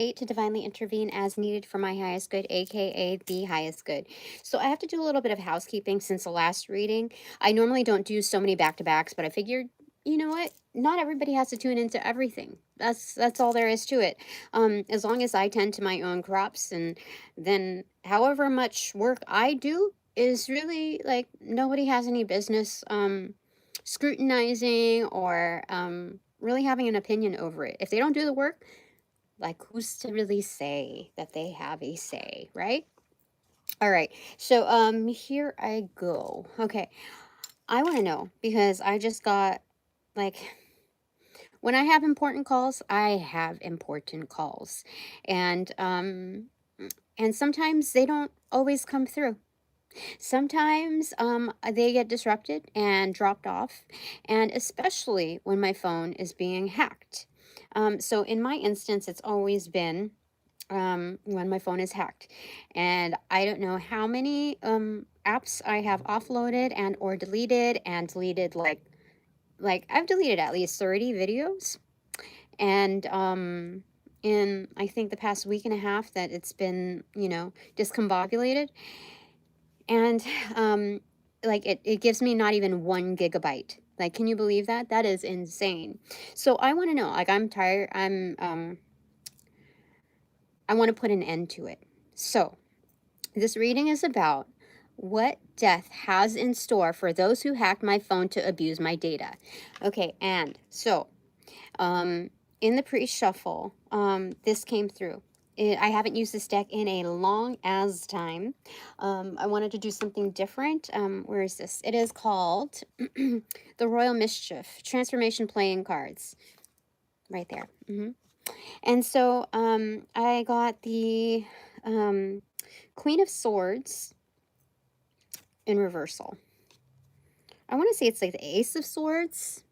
to divinely intervene as needed for my highest good, aka the highest good. So I have to do a little bit of housekeeping since the last reading. I normally don't do so many back-to-backs, but I figured, you know what? Not everybody has to tune into everything. That's all there is to it. As long as I tend to my own crops, and then however much work I do is really like nobody has any business scrutinizing or really having an opinion over it. If they don't do the work, like, who's to really say that they have a say, right? All right. So, here I go. Okay. I want to know because I just got like when I have important calls, I have important calls. And sometimes they don't always come through. Sometimes they get disrupted and dropped off, and especially when my phone is being hacked. So in my instance, it's always been when my phone is hacked, and I don't know how many apps I have offloaded and or deleted like I've deleted at least 30 videos, and in I think the past week and a half that it's been, discombobulated, and like it gives me not even 1 gigabyte. Like, can you believe that? That is insane. So I want to know, like, I'm tired. I want to put an end to it. So this reading is about what death has in store for those who hacked my phone to abuse my data. Okay, and so in the pre-shuffle, this came through. I haven't used this deck in a long as time. I wanted to do something different. Where is this? It is called the Royal Mischief Transformation Playing Cards. Right there. And so I got the Queen of Swords in reversal. I want to say it's like the Ace of Swords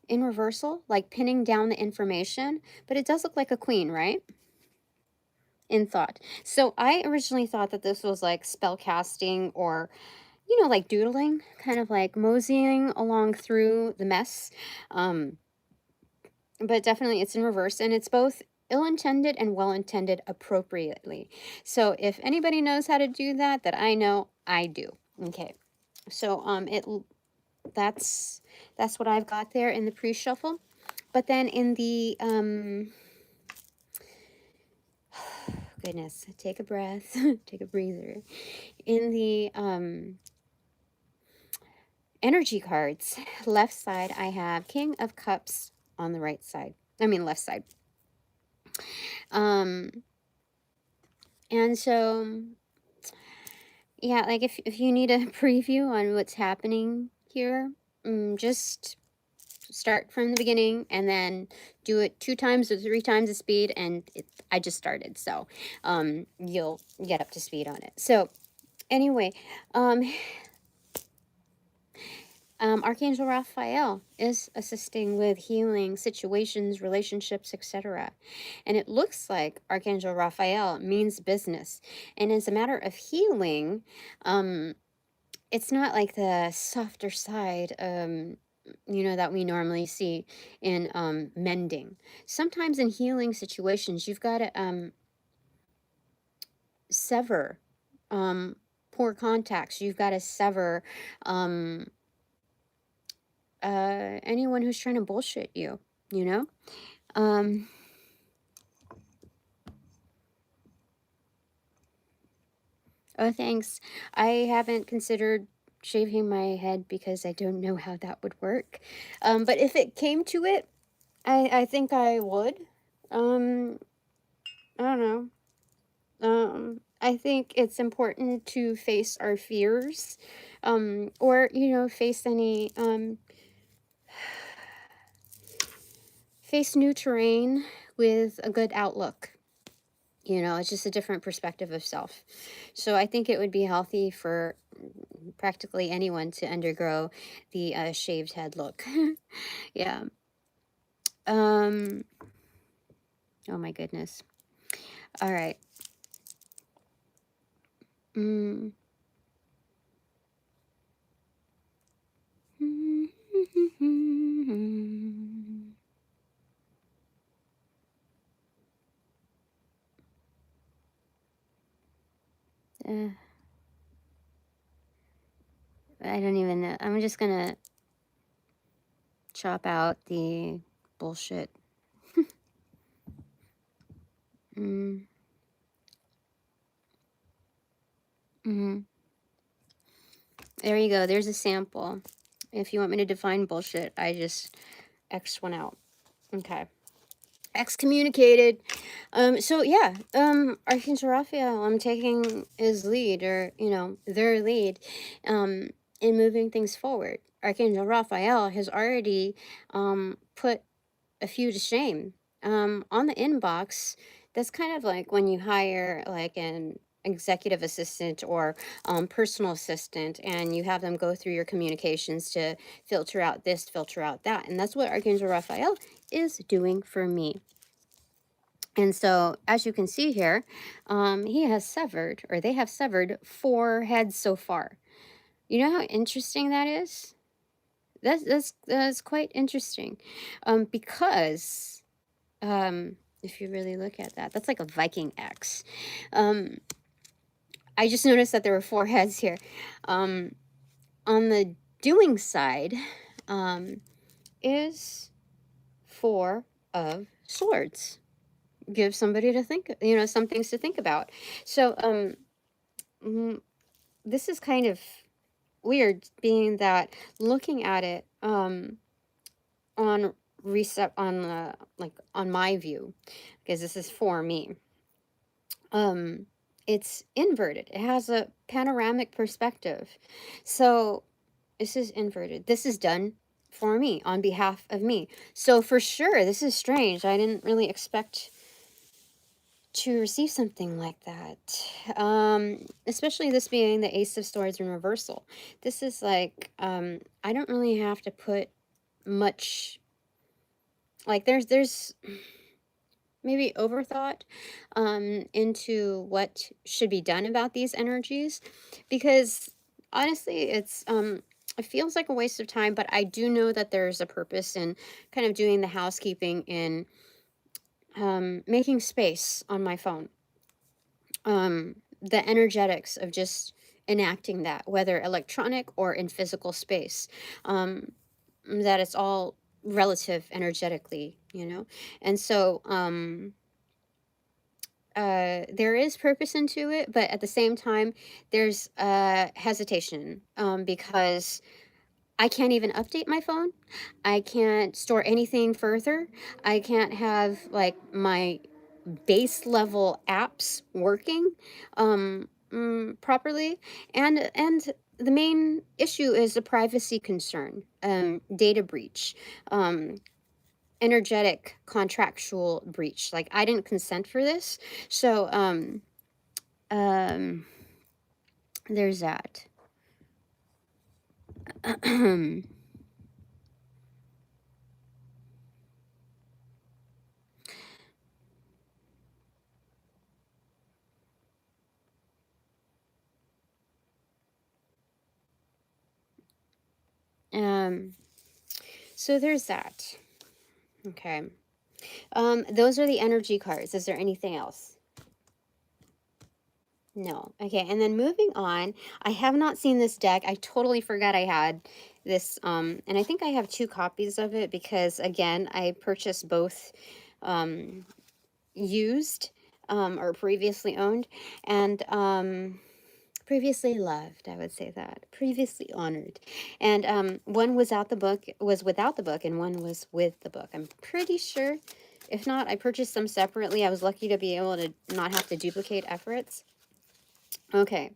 in reversal, like pinning down the information, but it does look like a queen, right? In thought. So I originally thought that this was like spell casting or, like doodling, kind of like moseying along through the mess. But definitely it's in reverse, and it's both ill-intended and well-intended appropriately. So if anybody knows how to do that, that I know, I do. Okay. So that's what I've got there in the pre-shuffle. But then in the goodness, take a breath, take a breather. In the energy cards, left side, I have King of Cups on the right side. I mean left side. And so yeah, like if you need a preview on what's happening here, just start from the beginning and then do it 2 times or 3 times the speed, and I just started, so you'll get up to speed on it. So anyway, Archangel Raphael is assisting with healing situations, relationships, etc. And it looks like Archangel Raphael means business. And as a matter of healing, it's not like the softer side, that we normally see in mending. Sometimes in healing situations, you've got to sever poor contacts. You've got to sever anyone who's trying to bullshit you, you know? Oh, thanks. I haven't considered shaving my head because I don't know how that would work. But if it came to it, I think I would. I don't know. I think it's important to face our fears, or, face face new terrain with a good outlook. It's just a different perspective of self. So I think it would be healthy for practically anyone to undergo the shaved head look. Yeah. Oh my goodness. All right. I don't even know. I'm just gonna chop out the bullshit. Mm. Mm-hmm. There you go. There's a sample. If you want me to define bullshit, I just X one out. Okay. Excommunicated. So yeah, Archangel Raphael, I'm taking his lead, or, you know, their lead, in moving things forward. Archangel Raphael has already, put a few to shame. On the inbox, that's kind of like when you hire like an executive assistant or personal assistant, and you have them go through your communications to filter out this, filter out that. And that's what Archangel Raphael is doing for me. And so, as you can see here, he has severed, or they have severed 4 heads so far. You know how interesting that is? That's quite interesting, because if you really look at that, that's like a Viking X. I just noticed that there were 4 heads here. On the doing side, is 4 of swords. Give somebody to think, you know, some things to think about. So this is kind of weird, being that looking at it on reset on like on my view, because this is for me, it's inverted. It has a panoramic perspective. So this is inverted. This is done for me, on behalf of me. So for sure, this is strange. I didn't really expect to receive something like that, especially this being the Ace of Swords in reversal. This is like, I don't really have to put much, like there's maybe overthought into what should be done about these energies, because honestly it feels like a waste of time, but I do know that there's a purpose in kind of doing the housekeeping in making space on my phone. The energetics of just enacting that, whether electronic or in physical space, that it's all relative energetically, you know. And so there is purpose into it, but at the same time there's hesitation, because I can't even update my phone. I can't store anything further. I can't have like my base level apps working properly, and the main issue is a privacy concern, data breach, energetic contractual breach. Like, I didn't consent for this, so there's that. So there's that. Okay. Those are the energy cards. Is there anything else? No. Okay, and then moving on, I have not seen this deck. I totally forgot I had this, and I think I have 2 copies of it, because again, I purchased both used or previously owned, and previously loved, I would say that. Previously honored. And one was without the book, and one was with the book. I'm pretty sure. If not, I purchased them separately. I was lucky to be able to not have to duplicate efforts. Okay.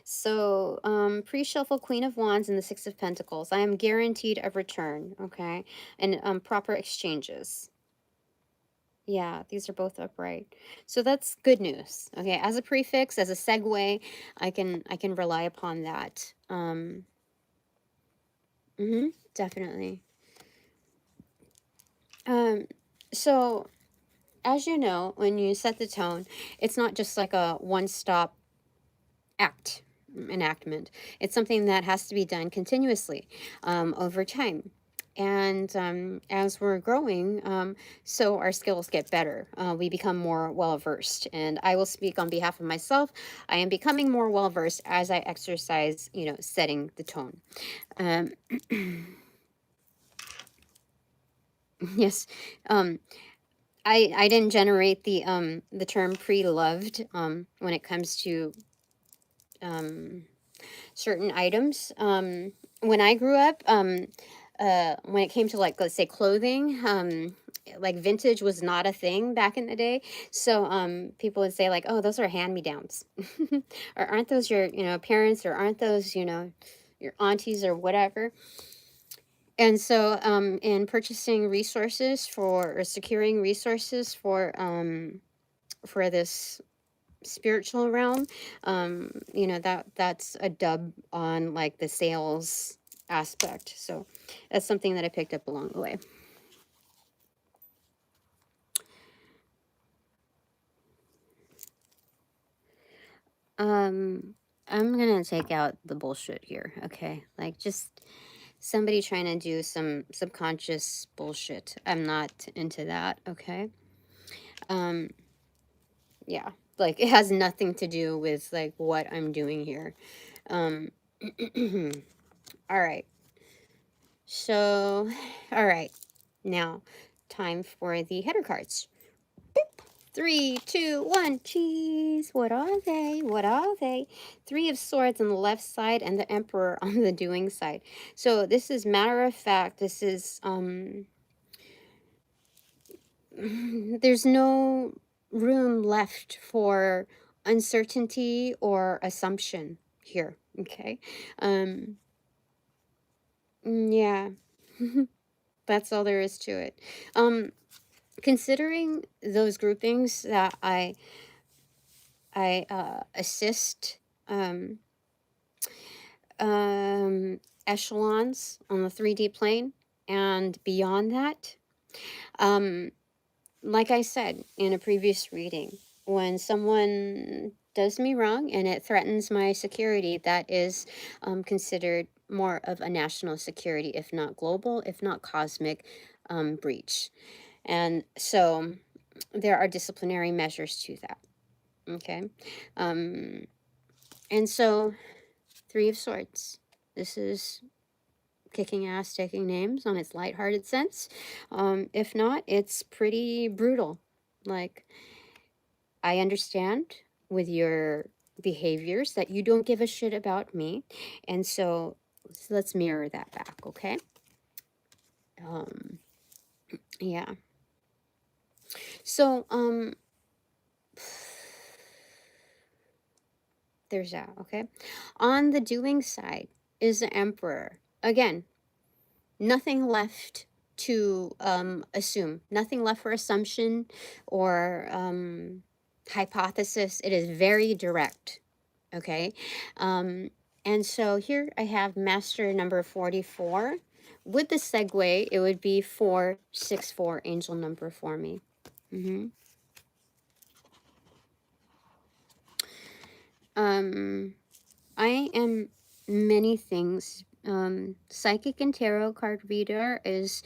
So, pre-shuffle Queen of Wands and the Six of Pentacles. I am guaranteed a return, okay? And proper exchanges. Yeah, these are both upright. So that's good news. Okay, as a prefix, as a segue, I can rely upon that. Definitely. So as you know, when you set the tone, it's not just like a one-stop enactment. It's something that has to be done continuously over time. And as we're growing, so our skills get better. We become more well-versed. And I will speak on behalf of myself. I am becoming more well-versed as I exercise, you know, setting the tone. Um, yes. I didn't generate the term pre-loved when it comes to certain items. When I grew up, when it came to, like, let's say clothing, like vintage was not a thing back in the day. So people would say, like, oh, those are hand-me-downs. Or aren't those your, you know, parents, or aren't those, you know, your aunties or whatever. And so in purchasing resources for, or securing resources for this spiritual realm, you know, that's a dub on, like, the sales aspect. So that's something that I picked up along the way. I'm gonna take out the bullshit here, okay? Like, just somebody trying to do some subconscious bullshit. I'm not into that, okay? Yeah, like, it has nothing to do with, like, what I'm doing here. All right. So, all right. Now, time for the header cards. Boop. 3, 2, 1. Cheese. What are they? What are they? 3 of Swords on the left side and the Emperor on the doing side. So this is matter of fact. This is there's no room left for uncertainty or assumption here. Okay. Yeah. That's all there is to it. Considering those groupings that I assist echelons on the 3D plane and beyond that, like I said in a previous reading, when someone does me wrong and it threatens my security, that is considered more of a national security, if not global, if not cosmic breach. And so there are disciplinary measures to that. Okay. And so 3 of Swords. This is kicking ass, taking names on its lighthearted sense. If not, it's pretty brutal. Like, I understand with your behaviors that you don't give a shit about me. And so let's mirror that back, okay? Yeah. So, there's that, okay? On the doing side is the Emperor. Again, nothing left to assume, nothing left for assumption or hypothesis. It is very direct, okay? And so here I have master number 44. With the segue, it would be 464, angel number for me. I am many things. Psychic and tarot card reader is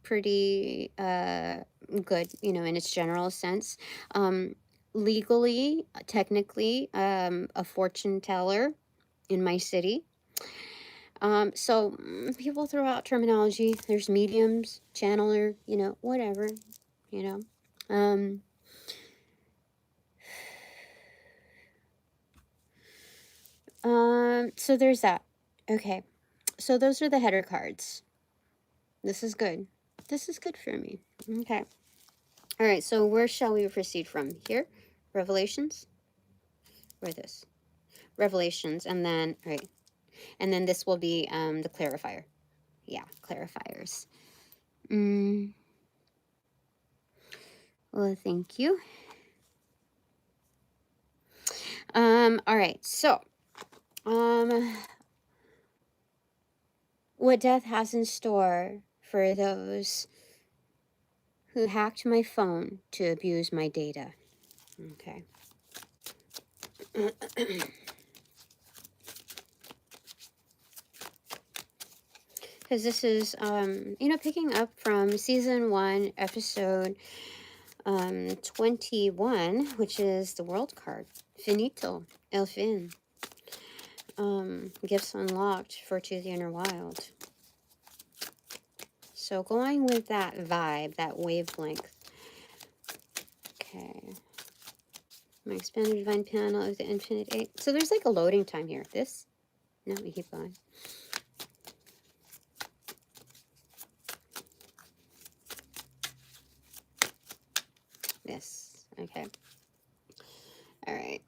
pretty good, you know, in its general sense. Legally, technically, a fortune teller in my city. So people throw out terminology. There's mediums, channeler, you know, whatever, you know. So there's that. Okay. So those are the header cards. This is good. This is good for me. Okay. All right. So where shall we proceed from? Here? Revelations? Or this? Revelations. And then, all right. And then this will be the clarifier. Yeah, clarifiers. Well, thank you. All right. So, what death has in store for those who hacked my phone to abuse my data. Okay. because this is, you know, picking up from season 1, episode 21, which is the world card. Finito, el fin. Gifts unlocked for To the Inner Wild. So going with that vibe, that wavelength. Okay. My expanded divine panel of the infinite 8. So there's like a loading time here. This? No, we keep going. This. Okay. All right.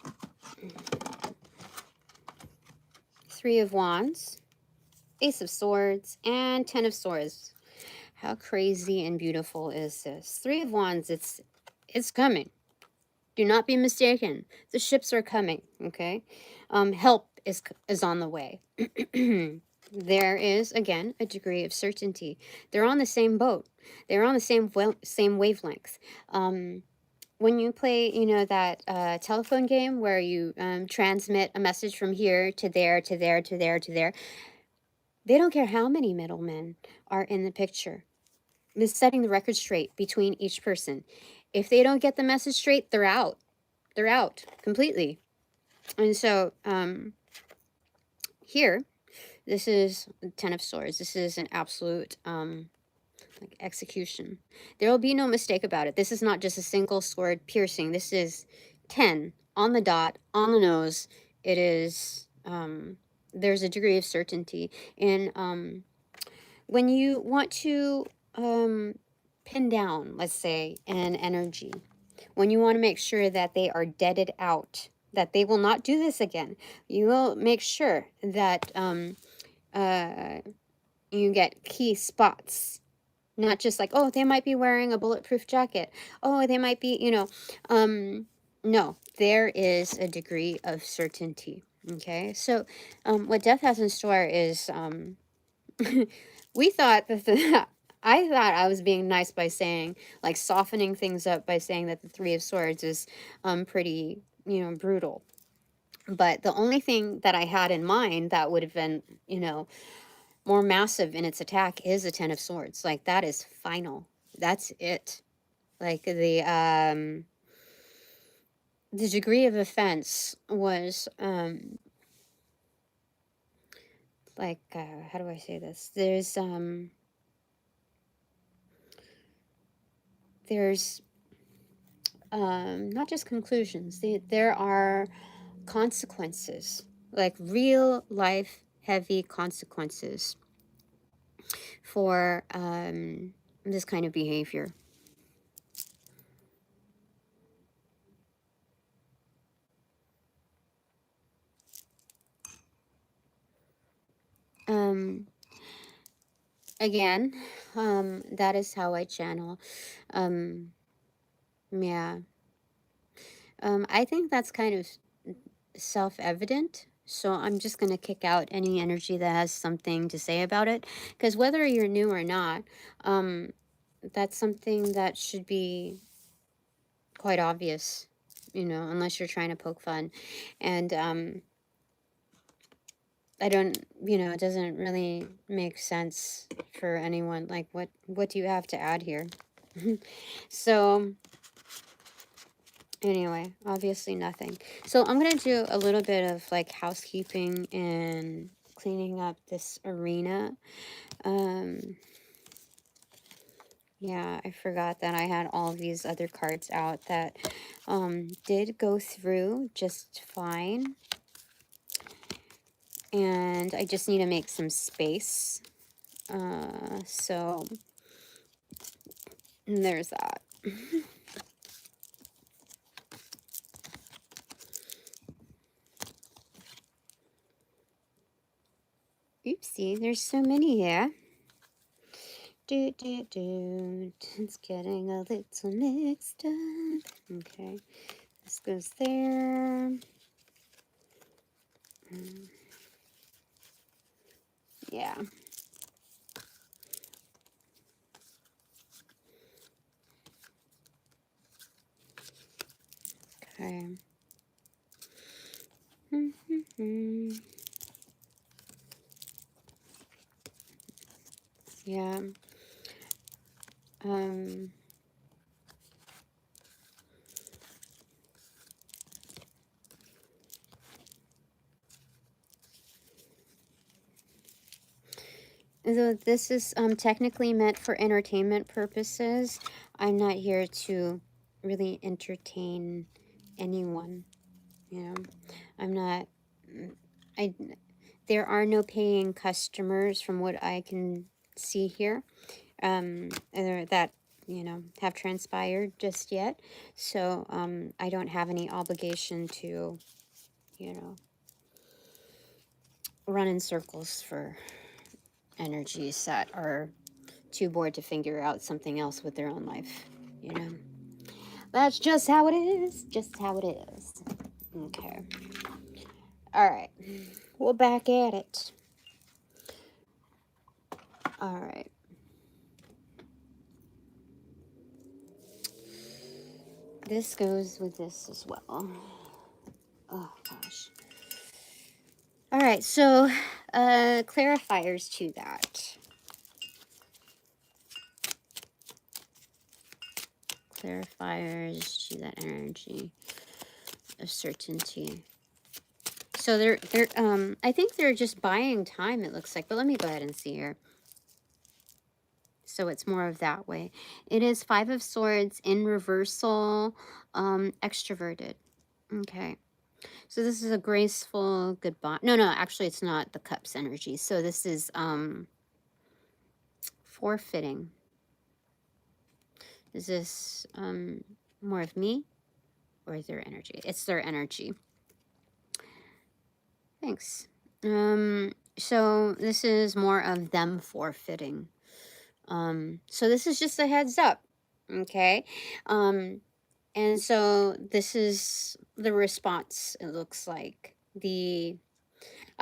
3 of Wands, Ace of Swords, and 10 of Swords. How crazy and beautiful is this? 3 of Wands, it's coming. Do not be mistaken. The ships are coming, okay? Help is on the way. There is, again, a degree of certainty. They're on the same boat. They're on the same wavelength. When you play, you know, that telephone game where you transmit a message from here to there, to there, to there, to there, they don't care how many middlemen are in the picture. It's setting the record straight between each person. If they don't get the message straight, they're out. They're out completely. And so here, this is 10 of Swords. This is an absolute like execution. There will be no mistake about it. This is not just a single sword piercing. This is 10 on the dot, on the nose. It is, there's a degree of certainty. And when you want to pin down, let's say, an energy, when you want to make sure that they are deaded out, that they will not do this again, you will make sure that you get key spots. Not just like, oh, they might be wearing a bulletproof jacket. Oh, they might be, you know, no, there is a degree of certainty. Okay, so what death has in store is, we thought that I thought I was being nice by saying, like, softening things up by saying that the 3 of Swords is pretty, you know, brutal. But the only thing that I had in mind that would have been, you know, more massive in its attack is a 10 of Swords. Like, that is final. That's it. Like, the degree of offense was, like, how do I say this? There's not just conclusions. There are consequences, like real life heavy consequences for this kind of behavior. Again, that is how I channel. Yeah. I think that's kind of self-evident. So I'm just going to kick out any energy that has something to say about it. Because whether you're new or not, that's something that should be quite obvious, you know, unless you're trying to poke fun. And I don't, you know, it doesn't really make sense for anyone. Like, what do you have to add here? So anyway, obviously nothing. So I'm going to do a little bit of like housekeeping and cleaning up this arena. Yeah, I forgot that I had all these other cards out that did go through just fine. And I just need to make some space. So there's that. Oopsie, there's so many here. It's getting a little mixed up. Okay, this goes there. Yeah. Okay. Yeah. Though this is technically meant for entertainment purposes, I'm not here to really entertain anyone. You know, I'm not. There are no paying customers from what I can see here, that have transpired just yet. So I don't have any obligation to, run in circles for energies that are too bored to figure out something else with their own life. That's just how it is. Just how it is. Okay. All right. We're back at it. All right. This goes with this as well. Oh, gosh. All right. So, clarifiers to that. Clarifiers to that energy of certainty. So they're I think they're just buying time, it looks like, but let me go ahead and see here. So it's more of that way. It is 5 of Swords in reversal, extroverted. Okay. So this is a graceful goodbye. No, actually it's not the Cups energy. So this is forfeiting. Is this more of me or their energy? It's their energy. Thanks. So this is more of them forfeiting. So this is just a heads up, okay? And so this is the response, it looks like. I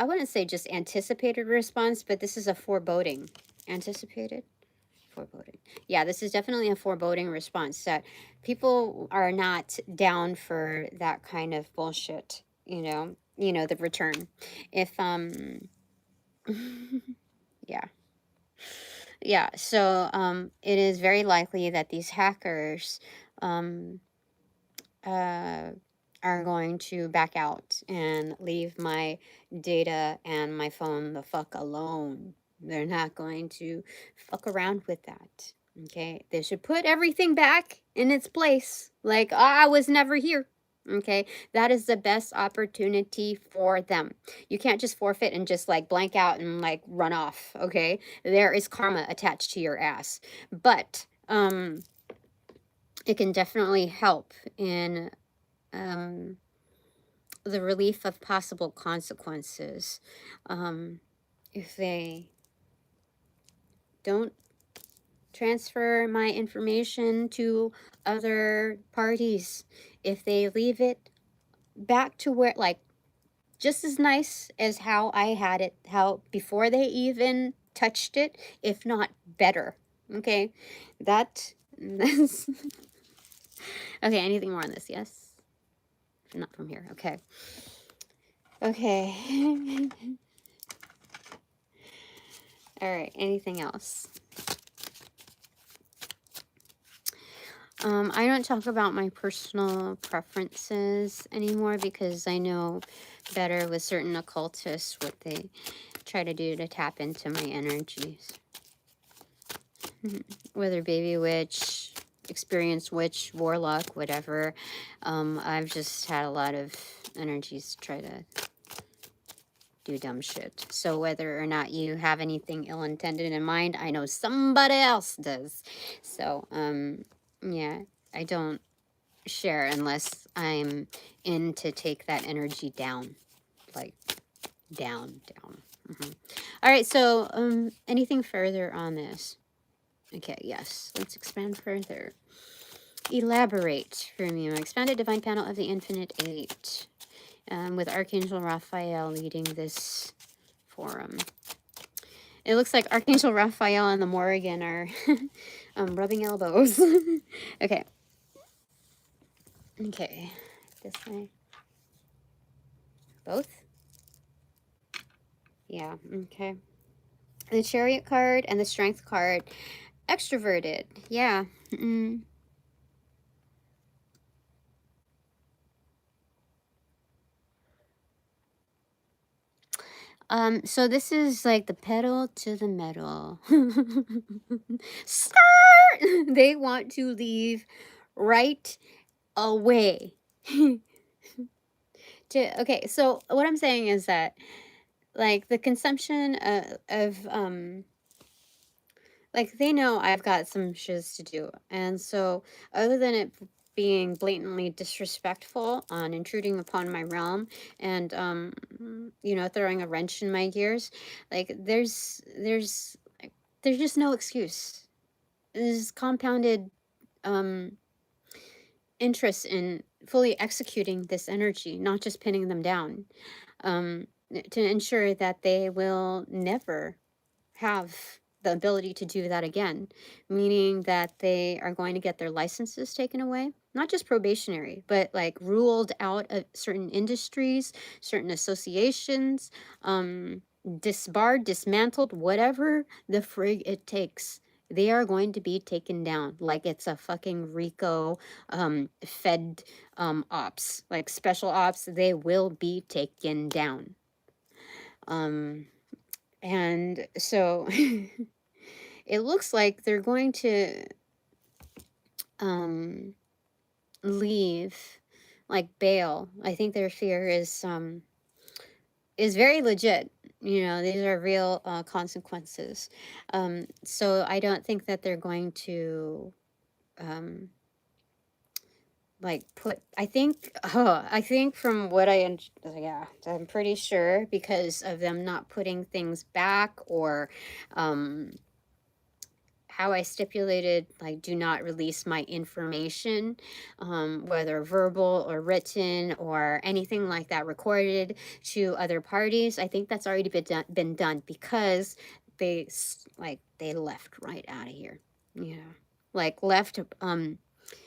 wouldn't say just anticipated response, but this is a foreboding. Anticipated? Foreboding. Yeah, this is definitely a foreboding response that people are not down for that kind of bullshit, the return. If, yeah. Yeah, so it is very likely that these hackers are going to back out and leave my data and my phone the fuck alone. They're not going to fuck around with that. Okay, they should put everything back in its place. Like, I was never here. Okay, that is the best opportunity for them. You can't just forfeit and just like blank out and like run off. Okay, there is karma attached to your ass, but it can definitely help in the relief of possible consequences if they don't transfer my information to other parties, if they leave it back to where, like, just as nice as how I had it, how before they even touched it, if not better. Okay, that's okay. Anything more on this? Yes, not from here. Okay. All right, anything else? I don't talk about my personal preferences anymore because I know better with certain occultists what they try to do to tap into my energies. Whether baby witch, experienced witch, warlock, whatever. I've just had a lot of energies try to do dumb shit. So whether or not you have anything ill-intended in mind, I know somebody else does. So, yeah, I don't share unless I'm in to take that energy down. Like, down. All right, so, anything further on this? Okay, yes, let's expand further. Elaborate from you. Expanded Divine Panel of the Infinite 8. With Archangel Raphael leading this forum. It looks like Archangel Raphael and the Morrigan are rubbing elbows. Okay. Okay. This way. Both? Yeah, okay. The Chariot card and the Strength card. Extroverted. Yeah. So this is like the pedal to the metal. Start! They want to leave right away. Okay, so what I'm saying is that, like, the consumption of like, they know I've got some shiz to do, and so other than it being blatantly disrespectful on intruding upon my realm and you know, throwing a wrench in my gears, like, there's just no excuse. There's compounded um interest in fully executing this energy, not just pinning them down, to ensure that they will never have the ability to do that again, meaning that they are going to get their licenses taken away, not just probationary, but like ruled out of certain industries, certain associations, disbarred, dismantled, whatever the frig it takes. They are going to be taken down like it's a fucking Rico fed ops, like special ops. They will be taken down. And so it looks like they're going to leave, like bail. I think their fear is very legit. You know, these are real consequences. So I don't think that they're going to like put, I think from what yeah, I'm pretty sure because of them not putting things back or how I stipulated, like, do not release my information, whether verbal or written or anything like that recorded to other parties. I think that's already been done because they left right out of here. Yeah, like left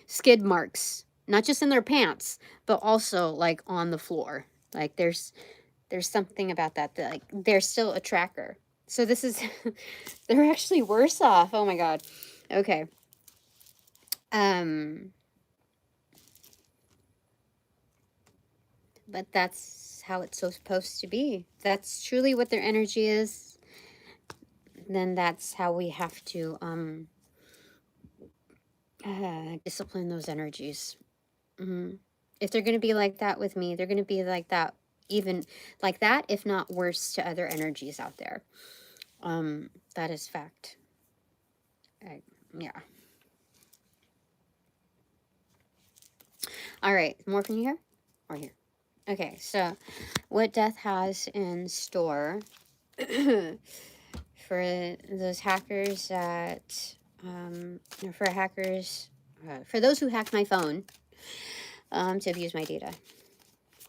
skid marks, not just in their pants, but also like on the floor. Like there's something about that like they're still a tracker. So this is they're actually worse off. Oh my god. Okay. But that's how it's so supposed to be. That's truly what their energy is. Then that's how we have to discipline those energies. If they're going to be like that with me, they're going to be like that, even like that, if not worse, to other energies out there. That is fact. Yeah. All right, more from you here or here? Okay, so what death has in store for those hackers that, for hackers, for those who hacked my phone to abuse my data.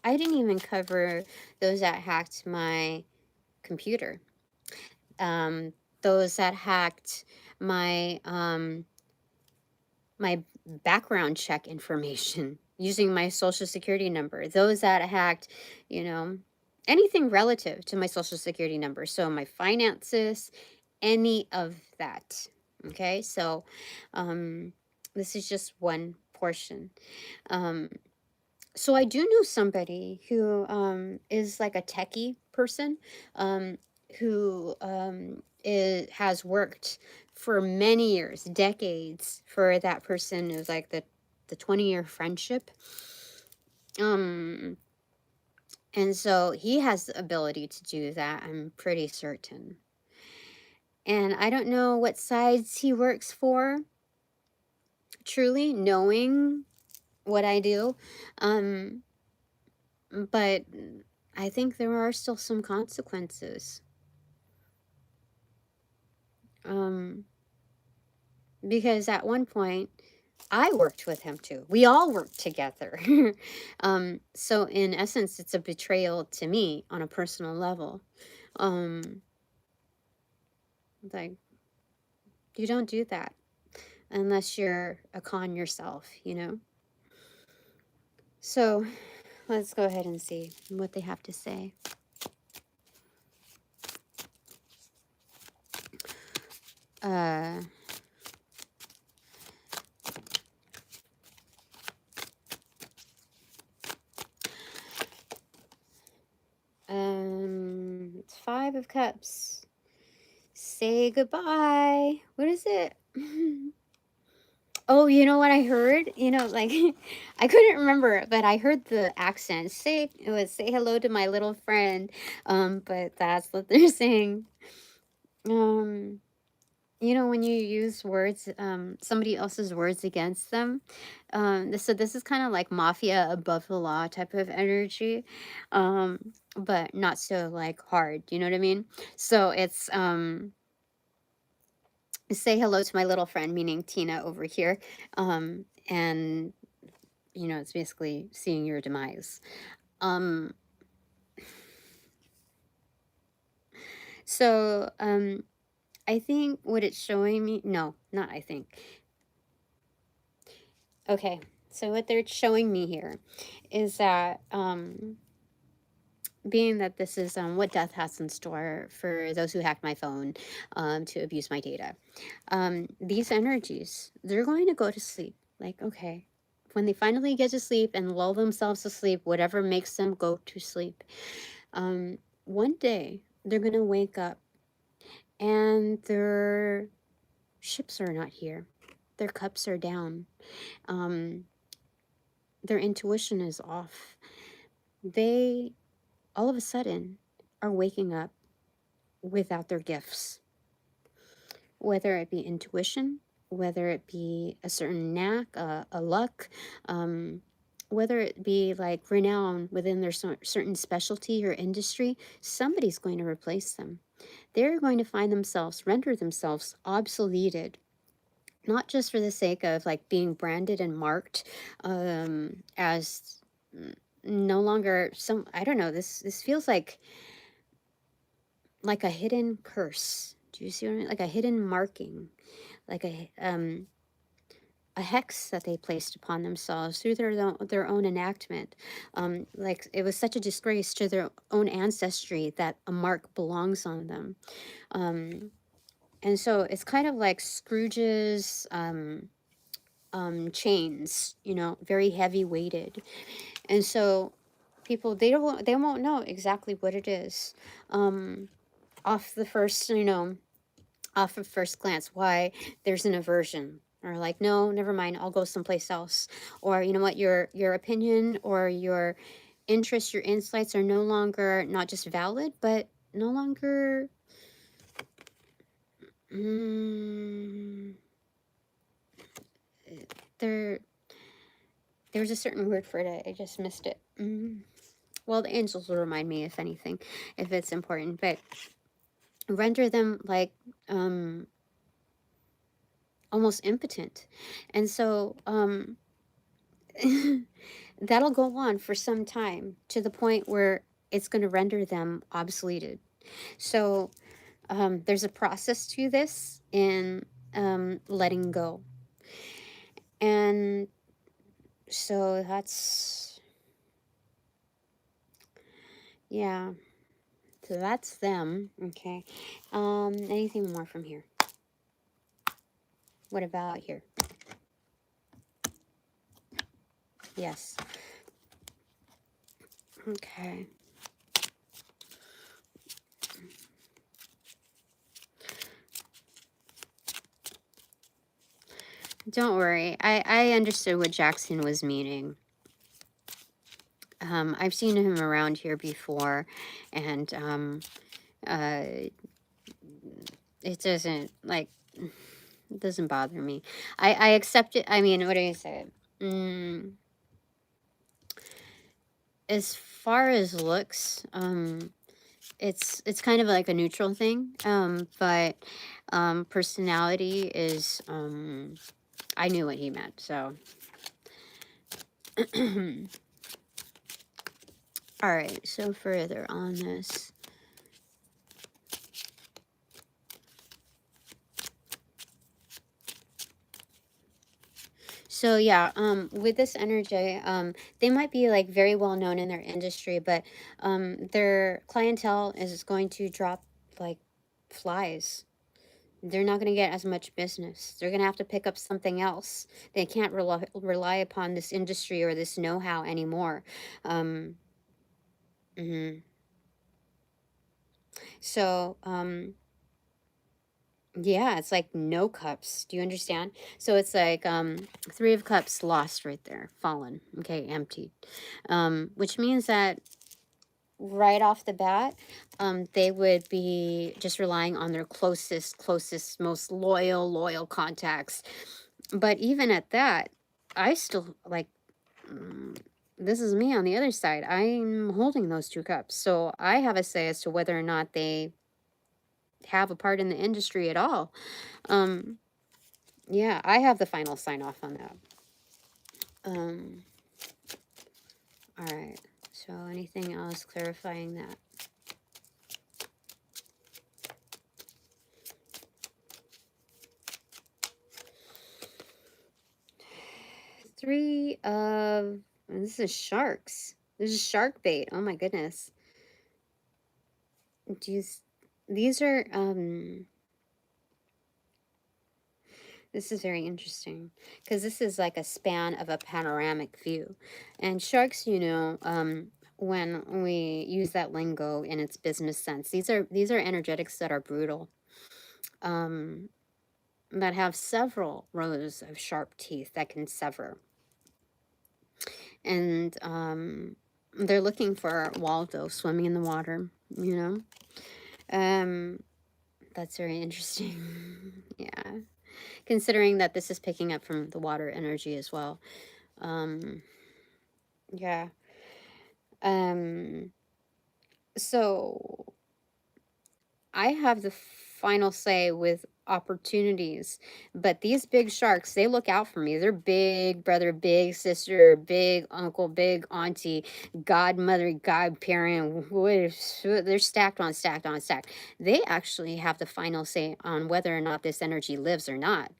I didn't even cover those that hacked my computer. Those that hacked my my background check information using my social security number. Those that hacked, you know, anything relative to my social security number. So my finances, any of that. Okay, so this is just one portion. So I do know somebody who is like a techie person who has worked for many years, decades for that person. It was like the 20-year friendship. And so he has the ability to do that, I'm pretty certain. And I don't know what sides he works for, truly, knowing what I do. But I think there are still some consequences. Because at one point, I worked with him too. We all worked together. So in essence, it's a betrayal to me on a personal level. Like, you don't do that unless you're a con yourself, you know? So let's go ahead and see what they have to say. uh, it's 5 of Cups. Say goodbye. What is it? Oh, you know what I heard? You know, like, I couldn't remember, but I heard the accent. It was say hello to my little friend. But that's what they're saying. You know, when you use words, somebody else's words against them. So this is kind of like mafia above the law type of energy. But not so like hard, you know what I mean? So it's, say hello to my little friend, meaning Tina over here. And you know, it's basically seeing your demise. So I think what it's showing me, no, not I think. Okay, so what they're showing me here is that being that this is what death has in store for those who hacked my phone to abuse my data. These energies, they're going to go to sleep. Like, okay, when they finally get to sleep and lull themselves to sleep, whatever makes them go to sleep, one day they're going to wake up and their ships are not here. Their cups are down. Their intuition is off. They all of a sudden are waking up without their gifts, whether it be intuition, whether it be a certain knack, a luck, whether it be like renown within their certain specialty or industry. Somebody's going to replace them. They're going to find themselves, render themselves obsoleted, not just for the sake of like being branded and marked as no longer some, I don't know, this feels like a hidden curse. Do you see what I mean? Like a hidden marking, like a hex that they placed upon themselves through their own enactment. Like it was such a disgrace to their own ancestry that a mark belongs on them. And so it's kind of like Scrooge's chains, you know, very heavy weighted. And so people, they won't know exactly what it is. Off the first, you know, off of first glance, why there's an aversion, or like, no, never mind, I'll go someplace else. Or you know what, your opinion or your interests, your insights are no longer not just valid, but no longer there. There's a certain word for it. I just missed it. Well, the angels will remind me if anything, if it's important, but render them like almost impotent. And so that'll go on for some time to the point where it's going to render them obsoleted. So there's a process to this in letting go. And so that's, yeah. So that's them. Okay. Anything more from here? What about here? Yes. Okay. Don't worry. I understood what Jackson was meaning. I've seen him around here before, and it doesn't like, it doesn't bother me. I accept it. I mean, what do you say? As far as looks, it's kind of like a neutral thing. But personality is I knew what he meant, so. All right, so further on this. So yeah, with this energy, they might be like very well known in their industry, but their clientele is going to drop like flies. they're not going to get as much business. They're going to have to pick up something else. They can't rely upon this industry or this know-how anymore. Um, mhm. So, yeah, it's like no cups. Do you understand? So it's like three of cups lost right there, fallen. Okay, emptied. Which means that right off the bat, they would be just relying on their closest, most loyal contacts. But even at that, I still like, this is me on the other side. I'm holding those two cups. So I have a say as to whether or not they have a part in the industry at all. Yeah, I have the final sign off on that. All right. So anything else clarifying that? Three of, this is sharks. This is shark bait. Oh my goodness. These are, this is very interesting because this is like a span of a panoramic view. And sharks, you know, when we use that lingo in its business sense, these are energetics that are brutal, that have several rows of sharp teeth that can sever. And they're looking for Waldo swimming in the water, you know. That's very interesting. Yeah. Considering that this is picking up from the water energy as well. Yeah. So I have the final say with opportunities, but these big sharks, they look out for me. They're big brother, big sister, big uncle, big auntie, godmother, godparent. They're stacked on stacked on stacked. They actually have the final say on whether or not this energy lives or not.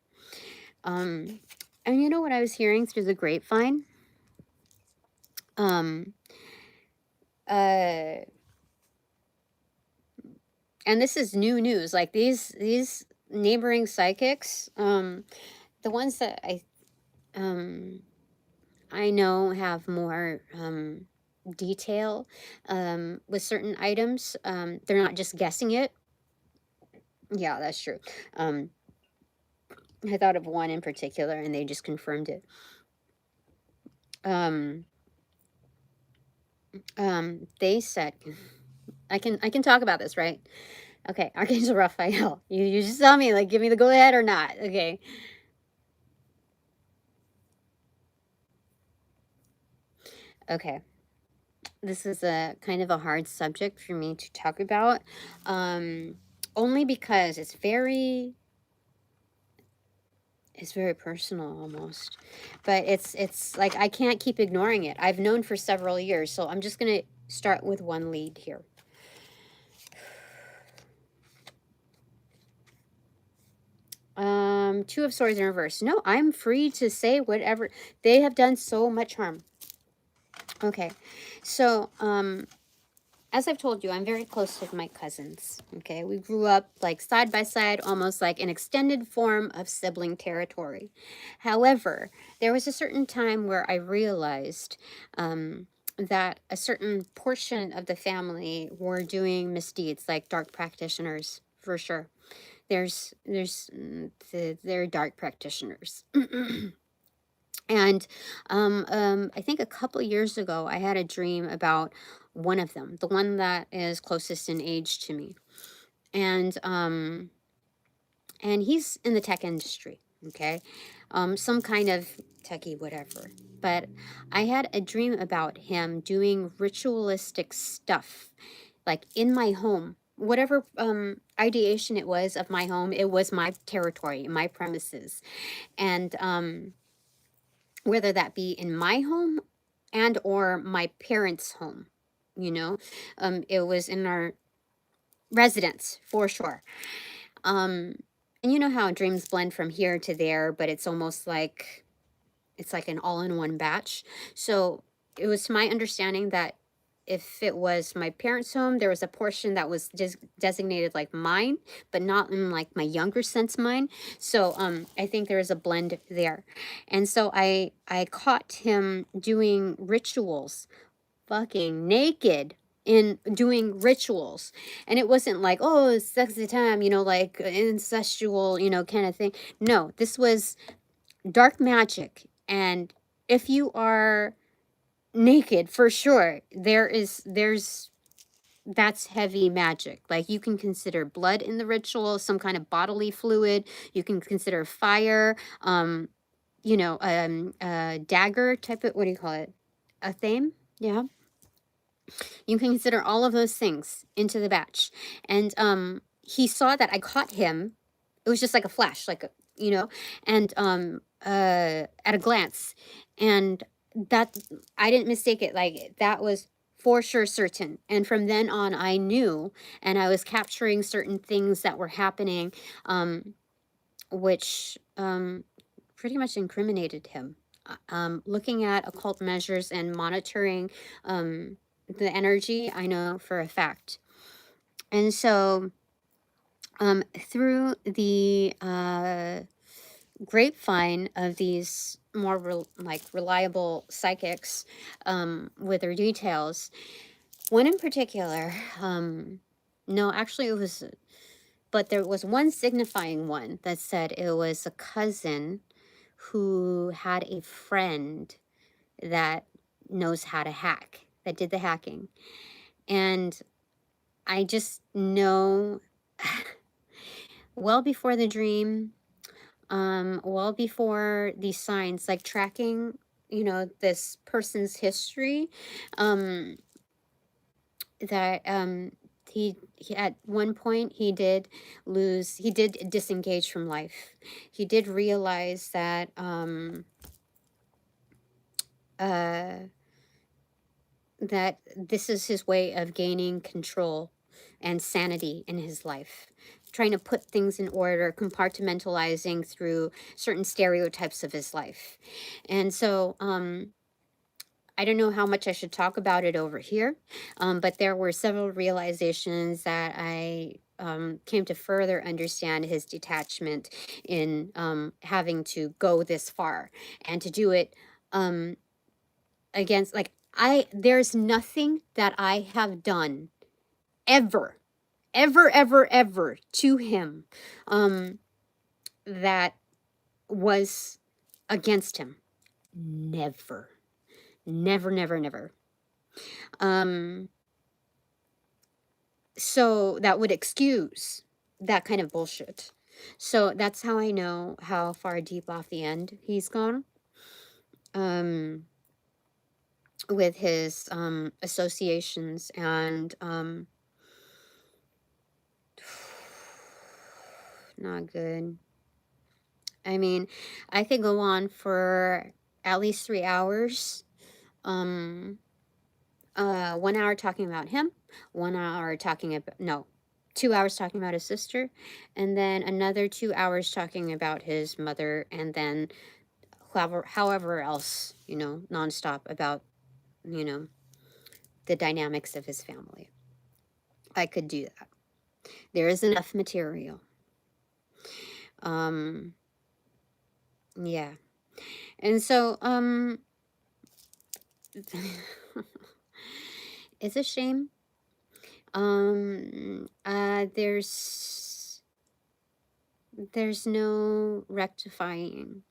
And you know what I was hearing through the grapevine? And this is new news. Like these neighboring psychics, the ones that I know have more detail with certain items. They're not just guessing it. Yeah, that's true. I thought of one in particular, and they just confirmed it. They said, I can talk about this, right? Okay, Archangel Raphael, you just tell me, like, give me the go ahead or not. Okay. Okay. This is a kind of a hard subject for me to talk about, only because it's very personal almost, but it's like I can't keep ignoring it. I've known for several years, so I'm just gonna start with one lead here. Two of Swords in reverse. No, I'm free to say whatever. They have done so much harm. Okay, so as I've told you, I'm very close with my cousins. Okay, we grew up like side by side, almost like an extended form of sibling territory. However, there was a certain time where I realized that a certain portion of the family were doing misdeeds, like dark practitioners, for sure. They're dark practitioners. And I think a couple years ago, I had a dream about one of them, the one that is closest in age to me, and he's in the tech industry. Okay, some kind of techie, whatever. But I had a dream about him doing ritualistic stuff, like in my home. Whatever ideation it was of my home, it was my territory, my premises, and whether that be in my home and or my parents' home, you know, it was in our residence for sure. And you know how dreams blend from here to there, but it's almost like it's like an all-in-one batch. So it was my understanding that if it was my parents' home, there was a portion that was just designated like mine, but not in like my younger sense mine. So I think there is a blend there. And so I caught him doing rituals, fucking naked, in doing rituals. And it wasn't like, oh, it's sexy time, you know, like incestual, you know, kind of thing. No, this was dark magic. And if you are naked, for sure, there's that's heavy magic. Like, you can consider blood in the ritual, some kind of bodily fluid. You can consider fire, you know, dagger type of, what do you call it, a thame, yeah. You can consider all of those things into the batch. And he saw that I caught him. It was just like a flash, like a, you know, and at a glance. And that, I didn't mistake it. Like, that was for sure certain. And from then on, I knew, and I was capturing certain things that were happening, which pretty much incriminated him. Looking at occult measures and monitoring the energy, I know for a fact. And so through the grapevine of these more like reliable psychics with their details, one in particular, no, actually it was, but there was one signifying one that said it was a cousin who had a friend that knows how to hack, that did the hacking. And I just know well before the dream, well before these signs, like tracking, you know, this person's history, that he at one point he did disengage from life. He did realize that that this is his way of gaining control and sanity in his life, trying to put things in order, compartmentalizing through certain stereotypes of his life. And so I don't know how much I should talk about it over here, but there were several realizations that I came to further understand his detachment in having to go this far and to do it against, like, there's nothing that I have done ever to him that was against him. Never. So that would excuse that kind of bullshit. So that's how I know how far deep off the end he's gone with his associations. And not good. I mean, I could go on for at least 3 hours. 1 hour talking about him, 1 hour talking about, no, 2 hours talking about his sister, and then another 2 hours talking about his mother, and then however else, you know, nonstop about, you know, the dynamics of his family. I could do that. There is enough material. Yeah. And so, it's a shame. There's no rectifying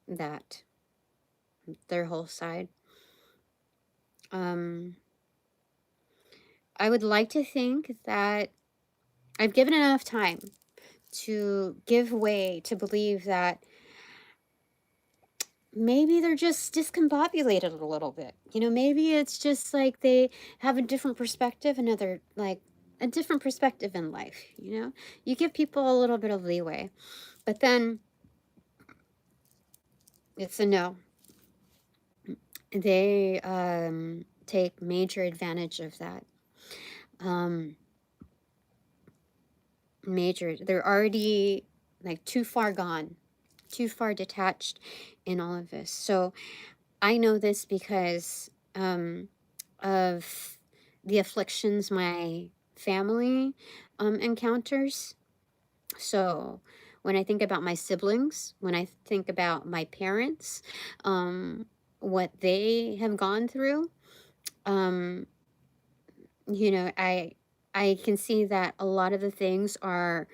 that, their whole side. I would like to think that I've given enough time to give way to believe that maybe they're just discombobulated a little bit. You know, maybe it's just like they have a different perspective, another, like, a different perspective in life, you know? You give people a little bit of leeway, but then it's a no. They take major advantage of that. They're already, like, too far gone, too far detached in all of this. So I know this because of the afflictions my family encounters. So when I think about my siblings, when I think about my parents, what they have gone through, um, you know, I can see that a lot of the things are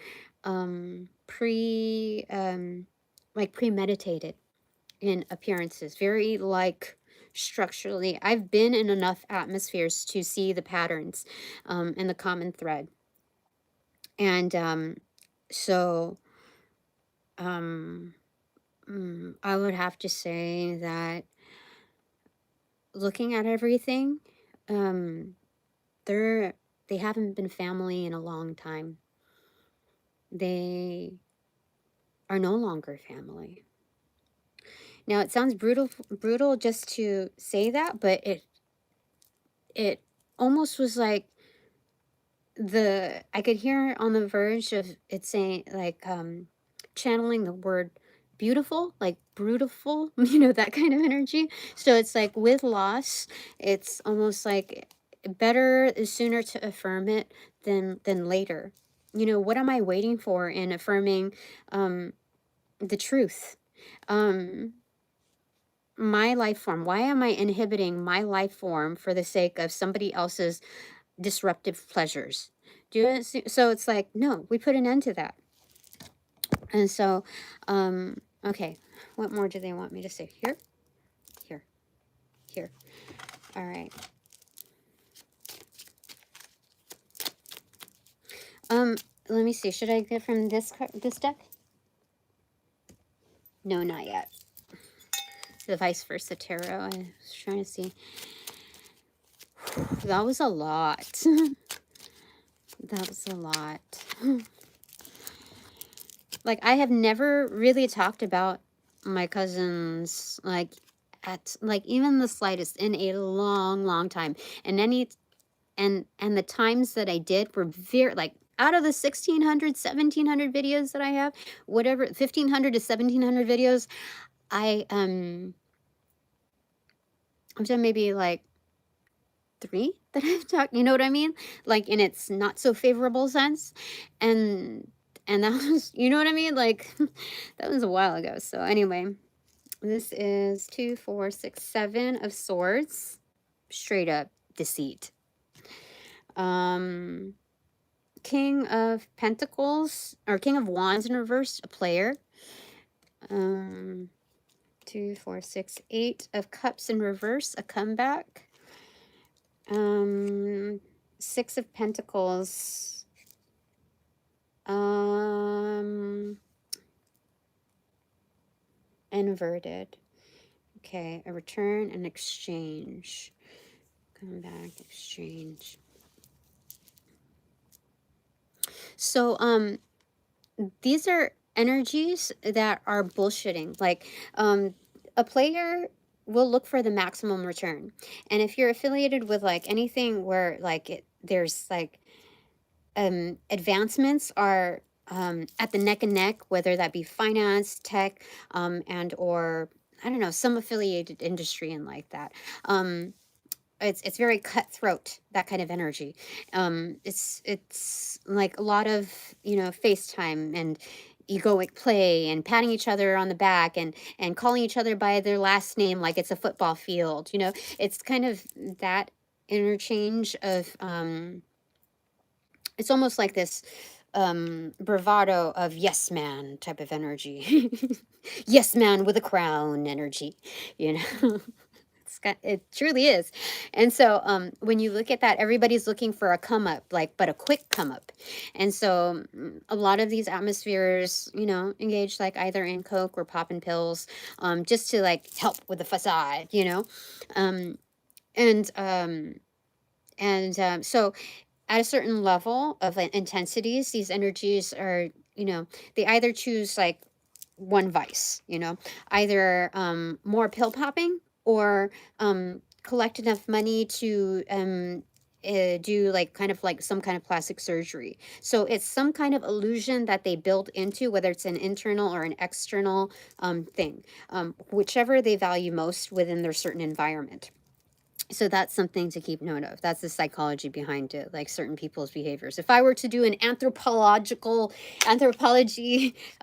like premeditated in appearances, very like structurally. I've been in enough atmospheres to see the patterns and the common thread. And so I would have to say that looking at everything, they haven't been family in a long time. They are no longer family. Now it sounds brutal just to say that, but it almost was like I could hear on the verge of it saying like channeling the word beautiful, like brutiful, that kind of energy. So it's like with loss, it's almost like better sooner to affirm it than later. What am I waiting for in affirming the truth? My life form. Why am I inhibiting my life form for the sake of somebody else's disruptive pleasures? Do you see? So it's like, no, we put an end to that. And so, okay, what more do they want me to say? Here, here, here. All right. Let me see. Should I get from this deck? No, not yet. The vice versa tarot. I was trying to see. That was a lot. That was a lot. Like, I have never really talked about my cousins, like, at, like, even the slightest in a long time. And the times that I did were very, like, out of the 1,600, 1,700 videos that I have, whatever, 1,500 to 1,700 videos, I've done maybe, like, 3 that I've talked, you know what I mean? Like, in its not so favorable sense. And that was, you know what I mean? Like, that was a while ago. So anyway, this is 2, 4, 6, 7 of swords. Straight up deceit. King of Pentacles, or King of Wands in reverse, a player. 2, 4, 6, 8 of Cups in reverse, a comeback. 6 of Pentacles. Inverted. Okay, a return and exchange. Come back, exchange. So, these are energies that are bullshitting. Like, a player will look for the maximum return. And if you're affiliated with, like, anything where, like, there's, like, advancements are at the neck and neck, whether that be finance, tech, and or, I don't know, some affiliated industry and like that. It's very cutthroat, that kind of energy. It's like a lot of, FaceTime and egoic play and patting each other on the back and calling each other by their last name like it's a football field. It's kind of that interchange of it's almost like this bravado of yes man type of energy. Yes man with a crown energy, it truly is. And so when you look at that, everybody's looking for a come up, like, but a quick come up. And so a lot of these atmospheres, engage like either in coke or popping pills, just to like help with the facade, so at a certain level of intensities, these energies are, they either choose like one vice, either more pill popping or collect enough money to do like kind of like some kind of plastic surgery. So it's some kind of illusion that they build into, whether it's an internal or an external thing, whichever they value most within their certain environment. So that's something to keep note of. That's the psychology behind it, like certain people's behaviors. If I were to do an anthropology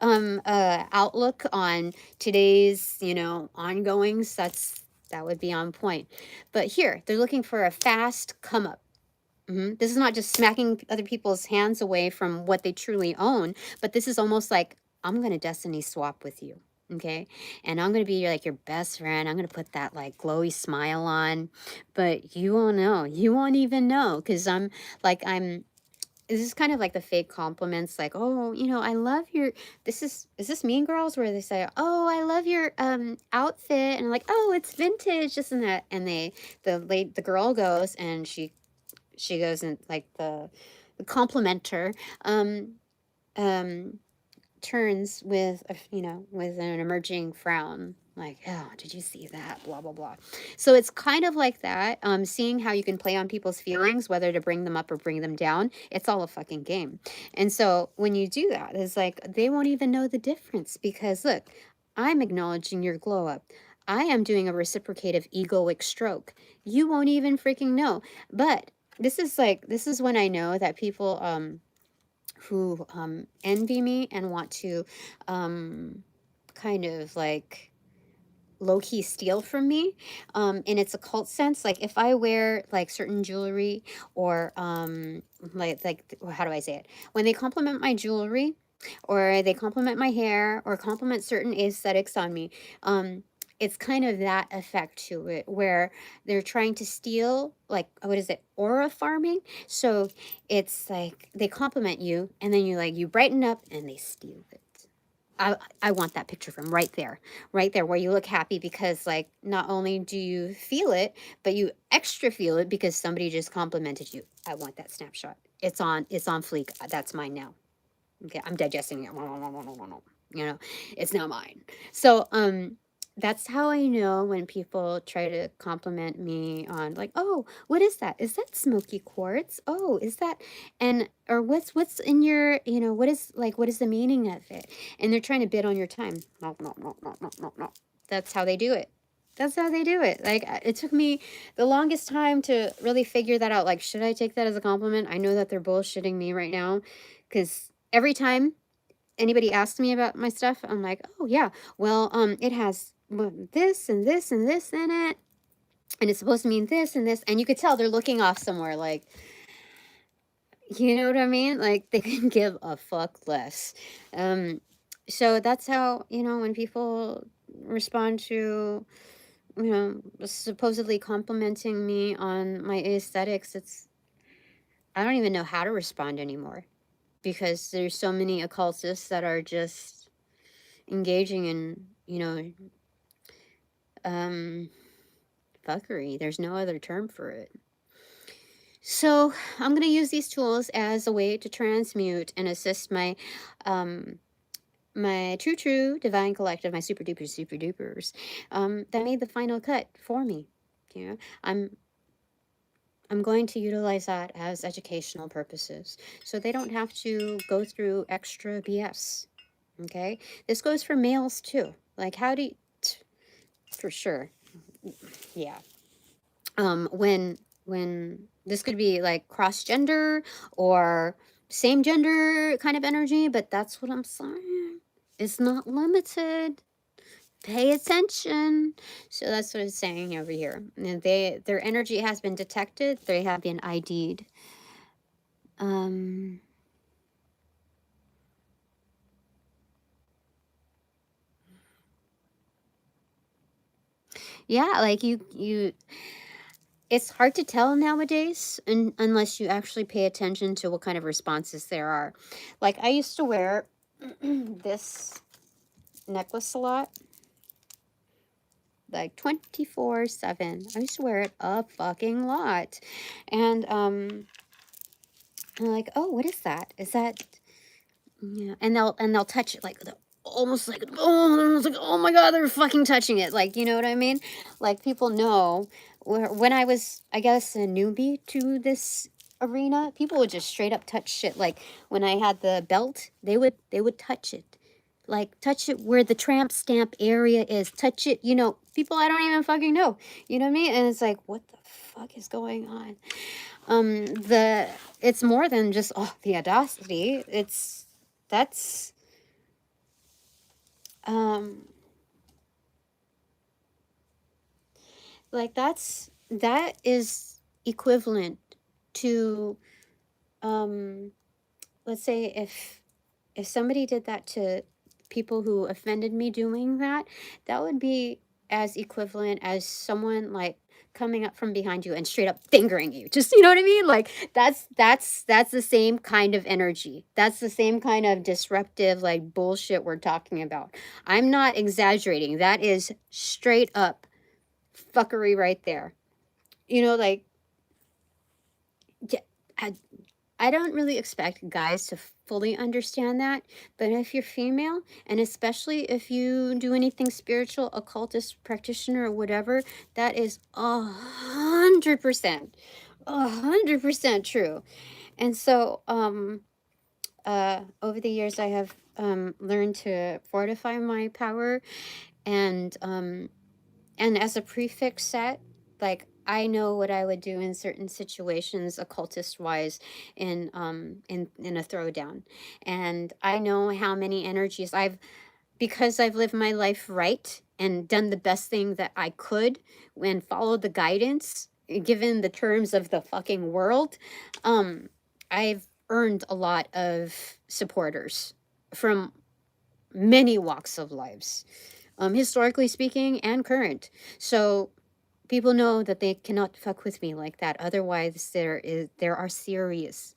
outlook on today's, you know, ongoings, that would be on point. But here, they're looking for a fast come up. This is not just smacking other people's hands away from what they truly own, but this is almost like, I'm going to destiny swap with you. Okay. And I'm going to be like your best friend. I'm going to put that like glowy smile on, but you won't know. You won't even know. Cause this is kind of like the fake compliments, like, oh, you know, I love your, is this Mean Girls where they say, oh, I love your outfit. And I'm like, oh, it's vintage, this and that. And the girl goes and she goes and like the complimenter turns with with an emerging frown, like, oh, did you see that, blah blah blah. So it's kind of like that, seeing how you can play on people's feelings, whether to bring them up or bring them down. It's all a fucking game. And so when you do that, it's like they won't even know the difference, because look, I'm acknowledging your glow up. I am doing a reciprocative egoic stroke. You won't even freaking know. But this is when I know that people who envy me and want to kind of like low-key steal from me, in its occult sense. Like if I wear like certain jewelry, or how do I say it, when they compliment my jewelry, or they compliment my hair, or compliment certain aesthetics on me, it's kind of that effect to it, where they're trying to steal, like, what is it, aura farming. So it's like they compliment you, and then you brighten up and they steal it. I want that picture from right there, where you look happy because, like, not only do you feel it, but you extra feel it because somebody just complimented you. I want that snapshot. It's on fleek. That's mine now. Okay, I'm digesting it. You know, it's not mine. So that's how I know when people try to compliment me on, like, oh, what is that? Is that smoky quartz? Oh, is that, and or what's in your, what is the meaning of it? And they're trying to bid on your time. No, no, no, no, no, no, no. That's how they do it. That's how they do it. Like, it took me the longest time to really figure that out. Like, should I take that as a compliment? I know that they're bullshitting me right now, because every time anybody asks me about my stuff, I'm like, oh yeah, well, it has this and this and this in it, and it's supposed to mean this and this, and you could tell they're looking off somewhere, like, you know what I mean? Like, they can give a fuck less. So that's how, when people respond to, supposedly complimenting me on my aesthetics, I don't even know how to respond anymore, because there's so many occultists that are just engaging in, fuckery. There's no other term for it. So I'm going to use these tools as a way to transmute and assist my my true divine collective, my super dupers that made the final cut for me. I'm going to utilize that as educational purposes, so they don't have to go through extra BS. Okay, this goes for males too. Like, how do you, for sure, yeah. When this could be like cross gender or same gender kind of energy, but that's what I'm saying. It's not limited. Pay attention. So that's what it's saying over here. And their energy has been detected. They have been ID'd. Yeah, like you it's hard to tell nowadays, unless you actually pay attention to what kind of responses there are. Like, I used to wear this necklace a lot, like 24/7. I used to wear it a fucking lot. And I'm like, oh, what is that? Is that, yeah? And they'll touch it, like, almost like, oh my god, they're fucking touching it, like, you know what I mean? Like, people know, when I was, I guess, a newbie to this arena, people would just straight up touch shit. Like, when I had the belt, they would touch it, like, touch it where the tramp stamp area is, touch it, people I don't even fucking know. You know what I mean? And it's like, what the fuck is going on? It's more than just the audacity. That's like that is equivalent to let's say if somebody did that to people who offended me, doing that, that would be as equivalent as someone like coming up from behind you and straight up fingering you. Just, you know what I mean? Like that's the same kind of energy. That's the same kind of disruptive like bullshit we're talking about. I'm not exaggerating. That is straight up fuckery right there. You know, like I don't really expect guys to fully understand that, but if you're female, and especially if you do anything spiritual, occultist, practitioner, or whatever, that is 100% true. And so, over the years, I have learned to fortify my power, and as a prefix set, like I know what I would do in certain situations, occultist wise, in a throwdown, and I know how many energies because I've lived my life right and done the best thing that I could and followed the guidance given the terms of the fucking world. I've earned a lot of supporters from many walks of lives, historically speaking and current. So people know that they cannot fuck with me like that. Otherwise, there are serious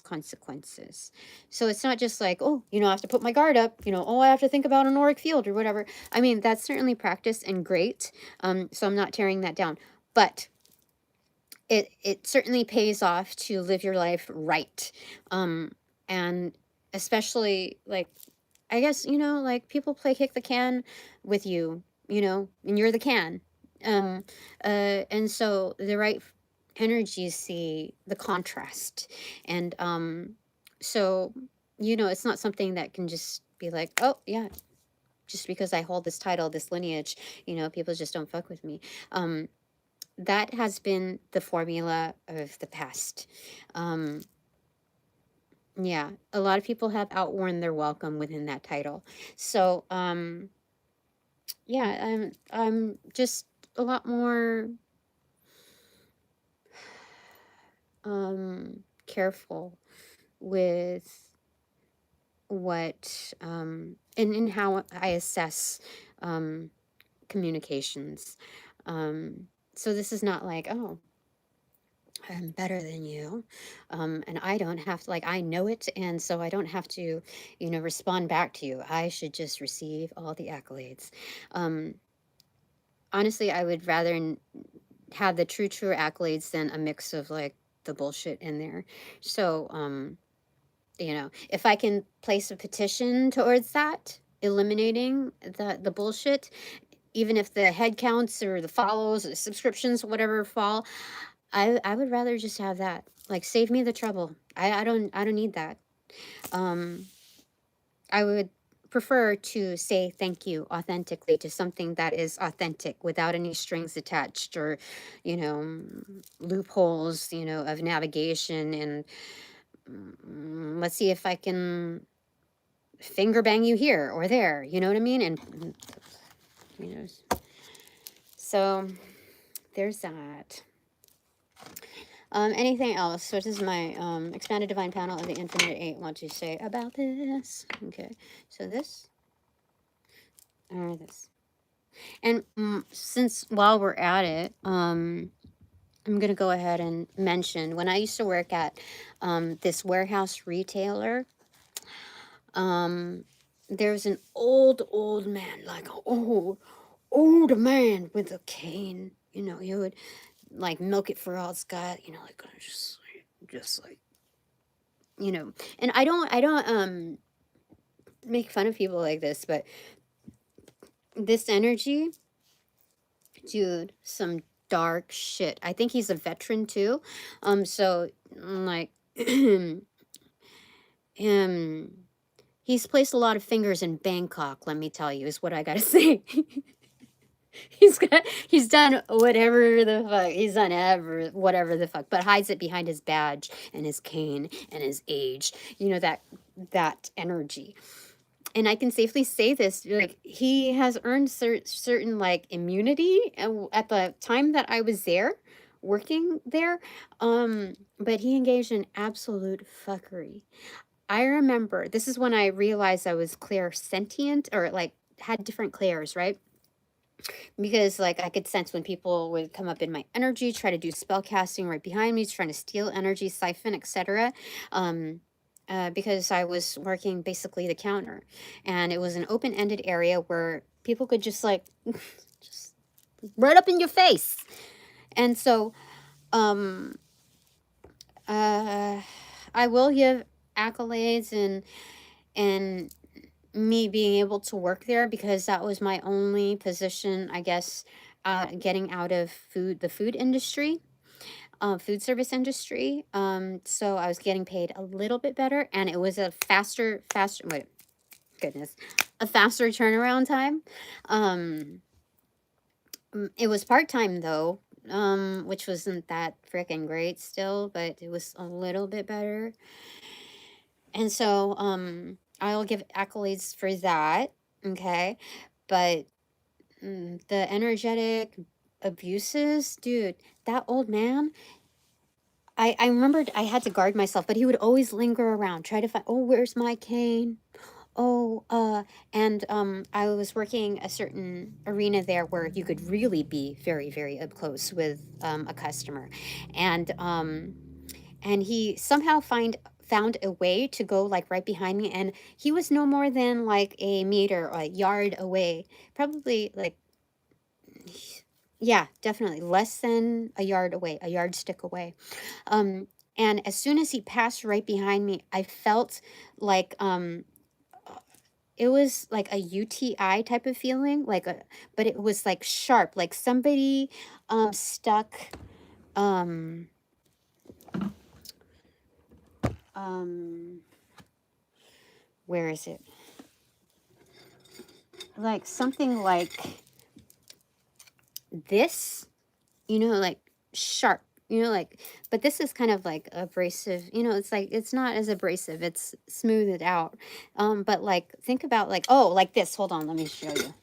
consequences. So it's not just like, oh, I have to put my guard up. I have to think about an auric field or whatever. I mean, that's certainly practice and great. So I'm not tearing that down, but it certainly pays off to live your life right. And especially like, I guess, like people play kick the can with you, and you're the can. And so the right energies see the contrast. And so, it's not something that can just be like, oh, yeah, just because I hold this title, this lineage, people just don't fuck with me. That has been the formula of the past. Yeah, a lot of people have outworn their welcome within that title. So, yeah, I'm just a lot more careful with what and in how I assess communications. So this is not like, oh, I'm better than you, and I don't have to, like, I know it, and so I don't have to, respond back to you. I should just receive all the accolades. Honestly, I would rather have the true accolades than a mix of like the bullshit in there. So, if I can place a petition towards that, eliminating the bullshit, even if the head counts or the follows or the subscriptions, whatever fall, I would rather just have that. Like, save me the trouble. I don't need that. I would prefer to say thank you authentically to something that is authentic without any strings attached or, loopholes, of navigation. And let's see if I can finger bang you here or there, you know what I mean? And, so there's that. Anything else? What does my expanded divine panel of the infinite 8 want to say about this? Okay, so this or this. And since while we're at it, I'm going to go ahead and mention when I used to work at this warehouse retailer, there was an old man, like an old man with a cane. He would like milk it for all it's got, like just like, and I don't make fun of people like this, but this energy, dude, some dark shit. I think he's a veteran too. So like he's placed a lot of fingers in Bangkok, let me tell you, is what I gotta say. He's done whatever the fuck. He's done whatever the fuck, but hides it behind his badge and his cane and his age. You know, that energy. And I can safely say this, like, he has earned certain like immunity at the time that I was there working there. But he engaged in absolute fuckery. I remember this is when I realized I was clairsentient, or like had different clairs, right? Because like I could sense when people would come up in my energy, try to do spell casting right behind me, trying to steal energy, siphon, etc. Because I was working basically the counter, and it was an open-ended area where people could just like just right up in your face. And so um I will give accolades and me being able to work there, because that was my only position, I guess, getting out of the food industry, food service industry. So I was getting paid a little bit better, and it was a faster, wait, goodness, a faster turnaround time. It was part-time though, which wasn't that freaking great still, but it was a little bit better. And so I'll give accolades for that, okay? But the energetic abuses, dude, that old man, I remembered I had to guard myself, but he would always linger around, try to find, oh, where's my cane? Oh, and I was working a certain arena there where you could really be very, very up close with a customer. And he somehow found a way to go like right behind me, and he was no more than like a meter or a yard away, probably like, yeah, definitely less than a yard away, a yardstick away. And as soon as he passed right behind me, I felt like it was like a UTI type of feeling, like but it was like sharp, like somebody stuck where is it? Like something like this, like sharp, like, but this is kind of like abrasive, it's like, it's not as abrasive, it's smoothed out. But like, think about like, oh, like this, hold on, let me show you.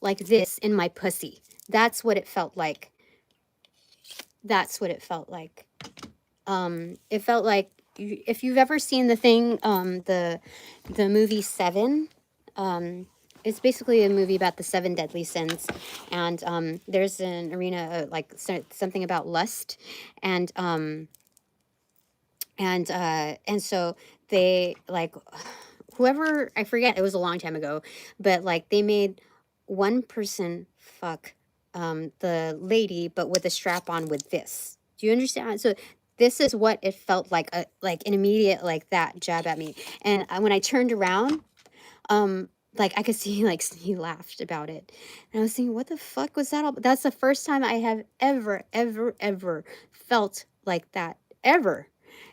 Like this in my pussy. That's what it felt like. That's what it felt like. It felt like, if you've ever seen the thing, the movie Seven, it's basically a movie about the 7 deadly sins, and there's an arena, like something about lust, and so they like, whoever, I forget, it was a long time ago, but like they made one person fuck the lady, but with a strap on with this. Do you understand? So this is what it felt like, like an immediate like that jab at me. And when I turned around, like I could see, like he laughed about it, and I was thinking, what the fuck was that all? That's the first time I have ever felt like that, ever.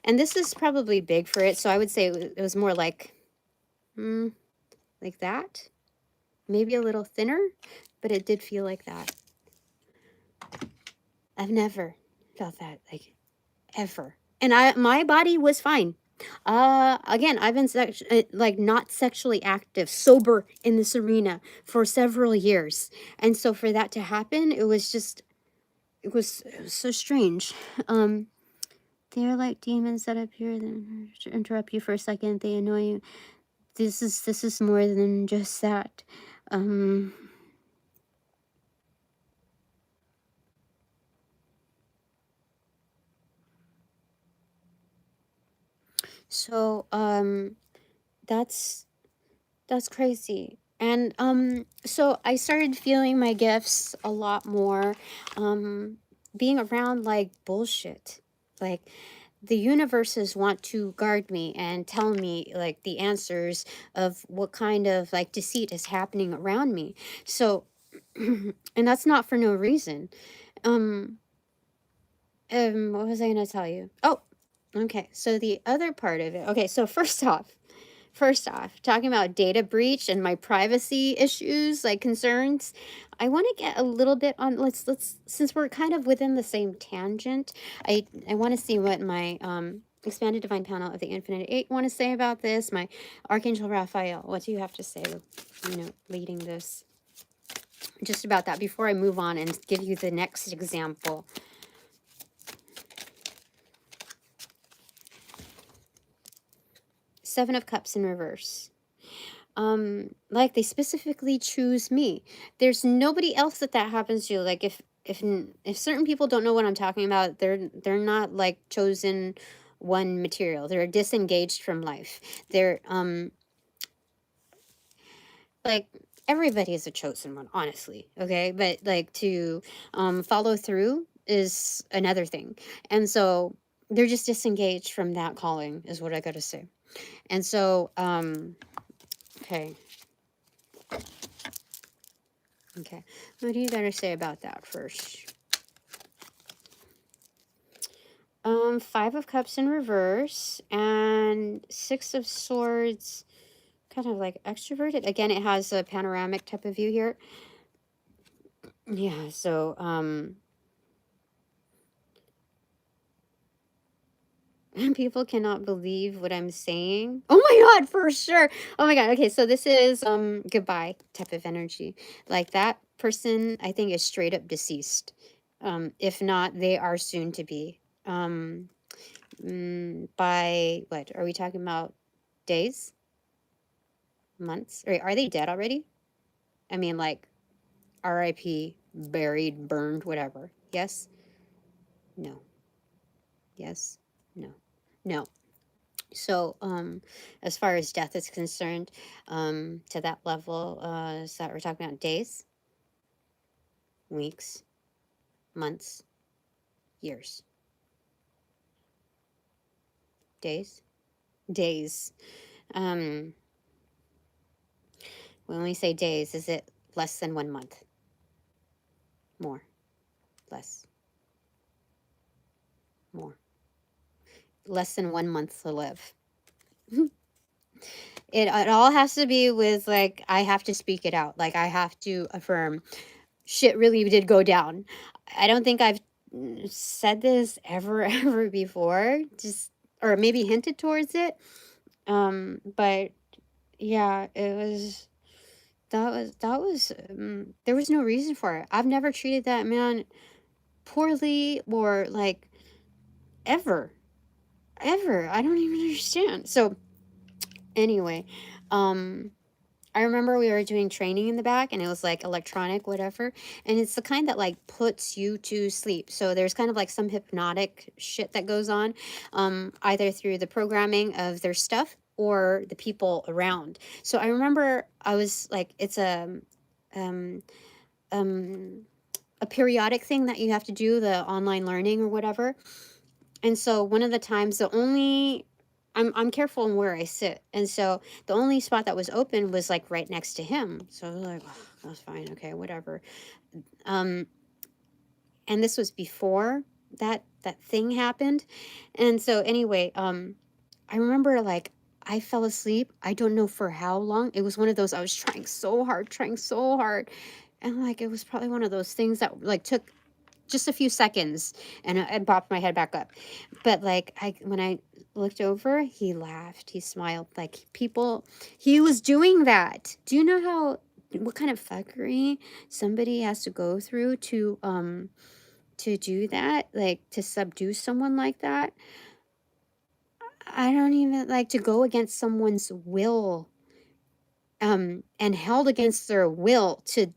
And this is probably big for it, so I would say it was more like like that, maybe a little thinner, but it did feel like that. I've never felt that, like, ever. And my body was fine. Again, I've been like not sexually active, sober in this arena for several years, and so for that to happen, it was just, it was so strange. They're like demons that appear, then interrupt you for a second. They annoy you. This is more than just that. So that's crazy. And so I started feeling my gifts a lot more, being around like bullshit, like the universes want to guard me and tell me like the answers of what kind of like deceit is happening around me. So and that's not for no reason. um what was I going to tell you? Oh, okay, so the other part of it, okay, so first off, talking about data breach and my privacy issues, like concerns, I want to get a little bit on, let's since we're kind of within the same tangent, I want to see what my expanded divine panel of the Infinite Eight want to say about this. My Archangel Raphael, what do you have to say, leading this, just about that, before I move on and give you the next example. Seven of Cups in reverse. Like they specifically choose me. There's nobody else that happens to. Like if certain people don't know what I'm talking about, they're not like chosen one material. They're disengaged from life. They're like everybody is a chosen one, honestly. Okay, but like to follow through is another thing, and so they're just disengaged from that calling, is what I gotta say. And so okay. Okay, what do you got to say about that first? Five of Cups in reverse and Six of Swords, kind of like extroverted. Again, it has a panoramic type of view here. Yeah, so people cannot believe what I'm saying. Oh my god, for sure. Oh my god. Okay, so this is goodbye type of energy. Like that person, I think, is straight up deceased. If not, they are soon to be. By what are we talking about? Days? Months? Or are they dead already? I mean, like RIP, buried, burned, whatever. Yes? No. Yes? No. No. So, as far as death is concerned, to that level, is that we're talking about days, weeks, months, years. Days? Days. When we say days, is it less than 1 month? More? Less? More? Less than 1 month to live. It all has to be with like, I have to speak it out. Like I have to affirm shit really did go down. I don't think I've said this ever before, just, or maybe hinted towards it. But yeah, it was, that was there was no reason for it. I've never treated that man poorly or like ever. I don't even understand. So anyway, I remember we were doing training in the back and it was like electronic, whatever. And it's the kind that like puts you to sleep. So there's kind of like some hypnotic shit that goes on, either through the programming of their stuff or the people around. So I remember I was like, it's um, a periodic thing that you have to do, the online learning or whatever. And so one of the times, I'm careful in where I sit. And so the only spot that was open was like right next to him. So I was like, oh, that's fine. Okay, whatever. And this was before that thing happened. And so anyway, I remember like I fell asleep. I don't know for how long. It was one of those, I was trying so hard. And like, it was probably one of those things that like took just a few seconds and I popped my head back up. But like when I looked over, he laughed, he smiled, like he was doing that. Do you know what kind of fuckery somebody has to go through to do that, like to subdue someone like that? I don't even like to go against someone's will, and held against their will to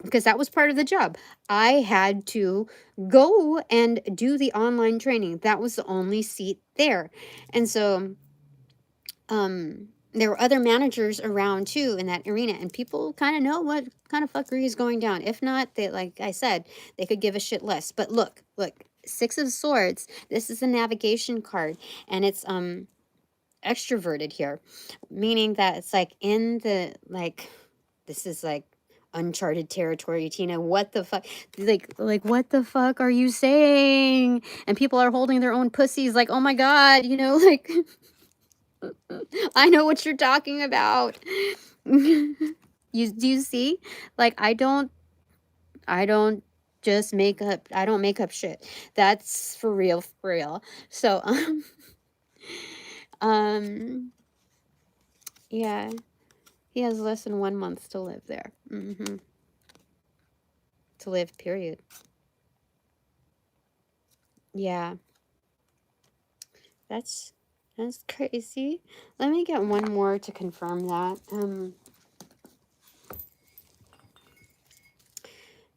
because that was part of the job. I had to go and do the online training. That was the only seat there. And so there were other managers around too in that arena, and people kind of know what kind of fuckery is going down. If not, they, like I said, they could give a shit less. But look, Six of Swords. This is a navigation card, and it's extroverted here, meaning that it's like in the like this is like uncharted territory, Tina. What the fuck? Like what the fuck are you saying? And people are holding their own pussies like, oh my god, you know, like I know what you're talking about. Do you see? Like I don't just make up, I don't make up shit. That's for real, for real. So yeah, he has less than 1 month to live there. To live, period. Yeah, that's crazy. Let me get one more to confirm that.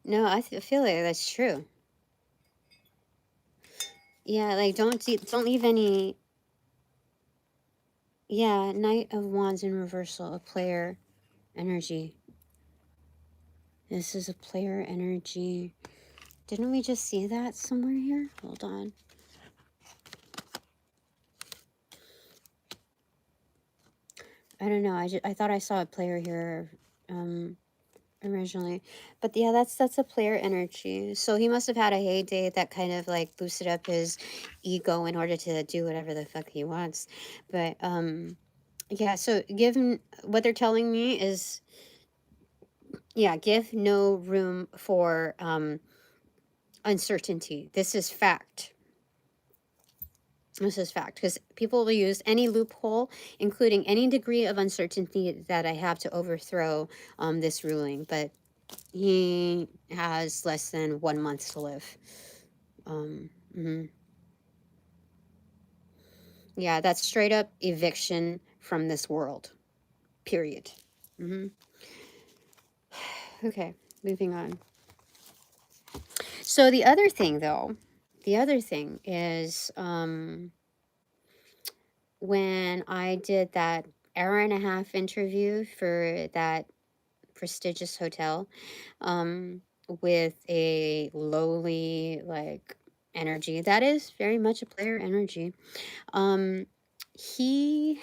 No, I feel like that's true. Yeah, like don't leave any. Yeah, Knight of Wands in reversal, a player energy. This is a player energy. Didn't we just see that somewhere here? Hold on. I don't know. I thought I saw a player here originally. But yeah, that's a player energy. So he must have had a heyday that kind of like boosted up his ego in order to do whatever the fuck he wants. But yeah, so given what they're telling me is, yeah, give no room for uncertainty. This is fact. This is fact, because people will use any loophole, including any degree of uncertainty that I have to overthrow this ruling. But he has less than 1 month to live. Yeah, that's straight up eviction from this world. Period. Okay, moving on. So the other thing, though, is when I did that hour-and-a-half interview for that prestigious hotel with a lowly like energy that is very much a player energy, he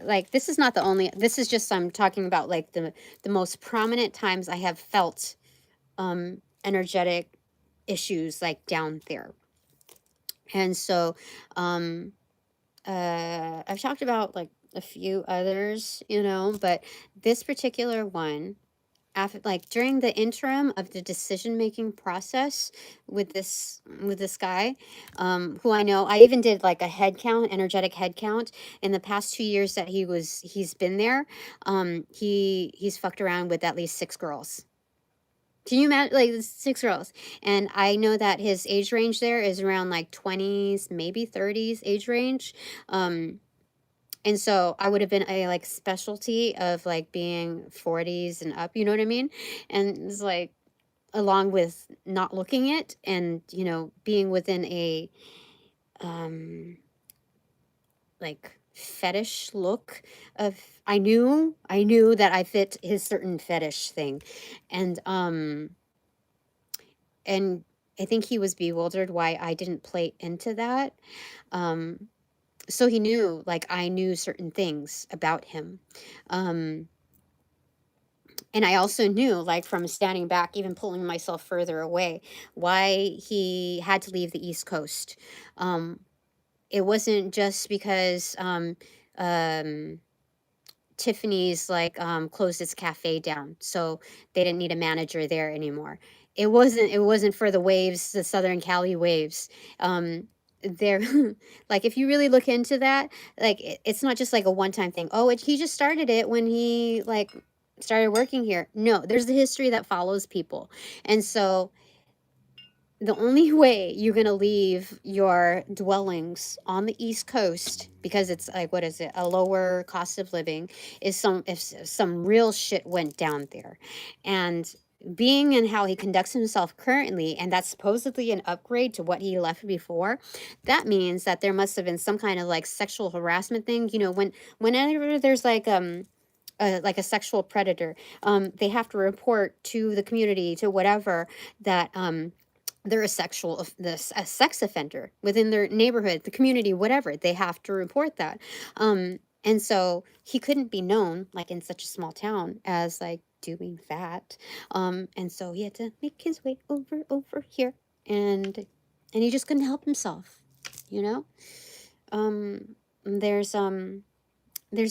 like this is not the only, this is just, I'm talking about like the most prominent times I have felt energetic issues like down there. And so I've talked about like a few others, you know, but this particular one, after like during the interim of the decision making process with this guy, who I know, I even did like a head count, energetic head count in the past 2 years that he's been there. He's fucked around with at least 6 girls. Can you imagine, like 6 girls? And I know that his age range there is around like 20s, maybe 30s age range. And so I would have been a like specialty of like being 40s and up, you know what I mean? And it's like, along with not looking it and, you know, being within a like fetish look of, I knew that I fit his certain fetish thing. And I think he was bewildered why I didn't play into that. So he knew, like, I knew certain things about him. And I also knew, like, from standing back, even pulling myself further away, why he had to leave the East Coast. It wasn't just because Tiffany's, like, closed its cafe down, so they didn't need a manager there anymore. It wasn't for the waves, the Southern Cali waves. There, like, if you really look into that, like, it's not just like a one-time thing. Oh, he just started it when he like started working here. No, there's a history that follows people. And so the only way you're going to leave your dwellings on the East Coast, because it's like, what is it, a lower cost of living, is if some real shit went down there. And being in how he conducts himself currently, and that's supposedly an upgrade to what he left before, that means that there must have been some kind of like sexual harassment thing. You know, whenever there's like a sexual predator, they have to report to the community, to whatever, that they're a sex offender within their neighborhood, the community, whatever. They have to report that. And so he couldn't be known like in such a small town as like doing that. And so he had to make his way over here, and he just couldn't help himself, you know. Um, there's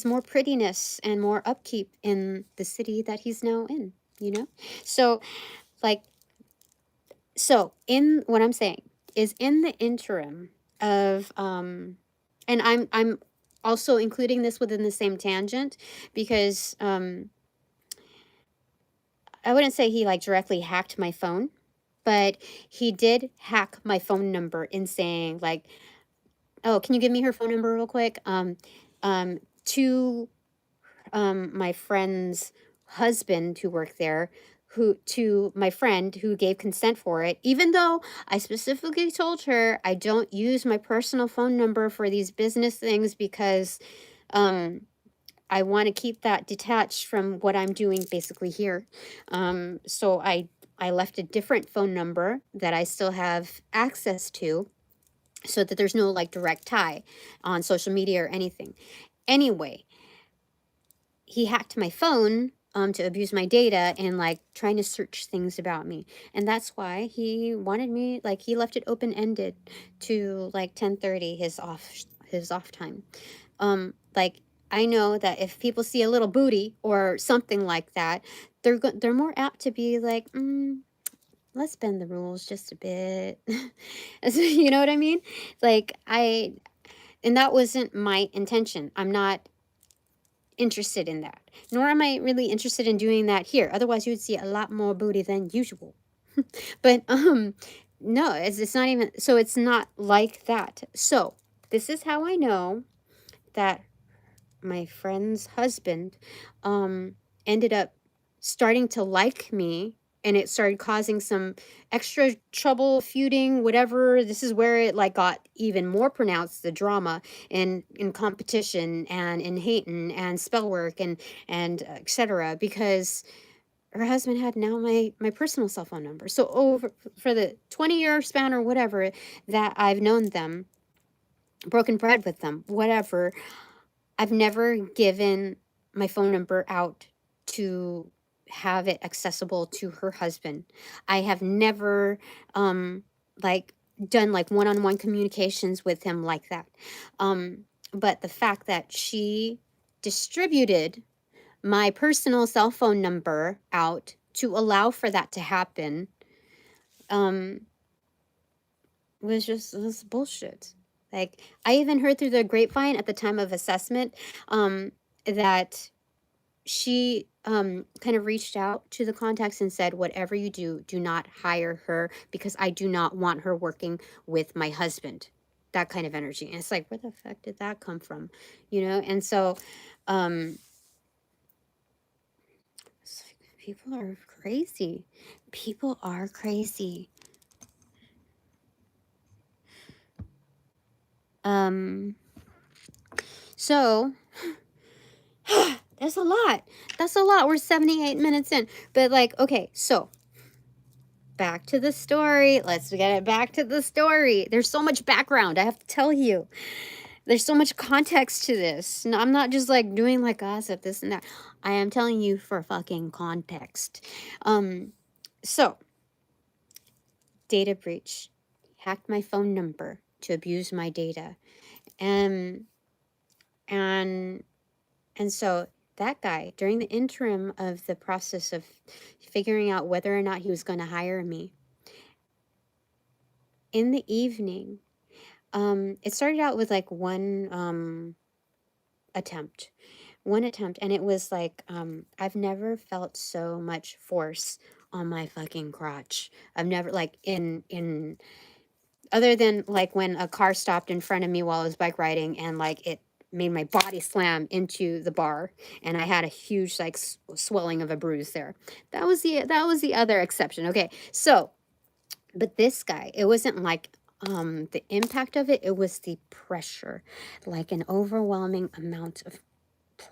more prettiness and more upkeep in the city that he's now in, you know. So like, so in what I'm saying is, in the interim of and I'm also including this within the same tangent because I wouldn't say he like directly hacked my phone, but he did hack my phone number in saying like, oh, can you give me her phone number real quick? To my friend's husband who worked there, to my friend who gave consent for it, even though I specifically told her I don't use my personal phone number for these business things because I want to keep that detached from what I'm doing basically here. So I left a different phone number that I still have access to, so that there's no like direct tie on social media or anything. Anyway, he hacked my phone to abuse my data and like trying to search things about me. And that's why he wanted me, like he left it open-ended to like 10:30, his off time. Like I know that if people see a little booty or something like that, they're more apt to be like, let's bend the rules just a bit. You know what I mean? Like and that wasn't my intention. I'm not interested in that, nor am I really interested in doing that here. Otherwise you would see a lot more booty than usual. But no, it's not even, so it's not like that. So this is how I know that my friend's husband ended up starting to like me, and it started causing some extra trouble, feuding, whatever. This is where it like got even more pronounced, the drama in competition and in hating and spell work and etc., because her husband had now my personal cell phone number. So over for the 20-year span or whatever that I've known them, broken bread with them, whatever, I've never given my phone number out to have it accessible to her husband. I have never like done like one-on-one communications with him like that. But the fact that she distributed my personal cell phone number out to allow for that to happen was bullshit. Like I even heard through the grapevine at the time of assessment that she kind of reached out to the contacts and said, whatever you do, do not hire her because I do not want her working with my husband. That kind of energy. And it's like, where the fuck did that come from? You know? And so it's like, people are crazy. People are crazy. So that's a lot. That's a lot. We're 78 minutes in. But like, okay, so back to the story. Let's get it back to the story. There's so much background, I have to tell you. There's so much context to this. No, I'm not just like doing like gossip, this and that. I am telling you for fucking context. So data breach. Hacked my phone number to abuse my data. And so that guy, during the interim of the process of figuring out whether or not he was going to hire me, in the evening, it started out with like one attempt, and it was like, I've never felt so much force on my fucking crotch. I've never, like, in other than like when a car stopped in front of me while I was bike riding and like it made my body slam into the bar and I had a huge like swelling of a bruise there. That was the other exception. Okay, so but this guy, it wasn't like the impact of it, it was the pressure, like an overwhelming amount of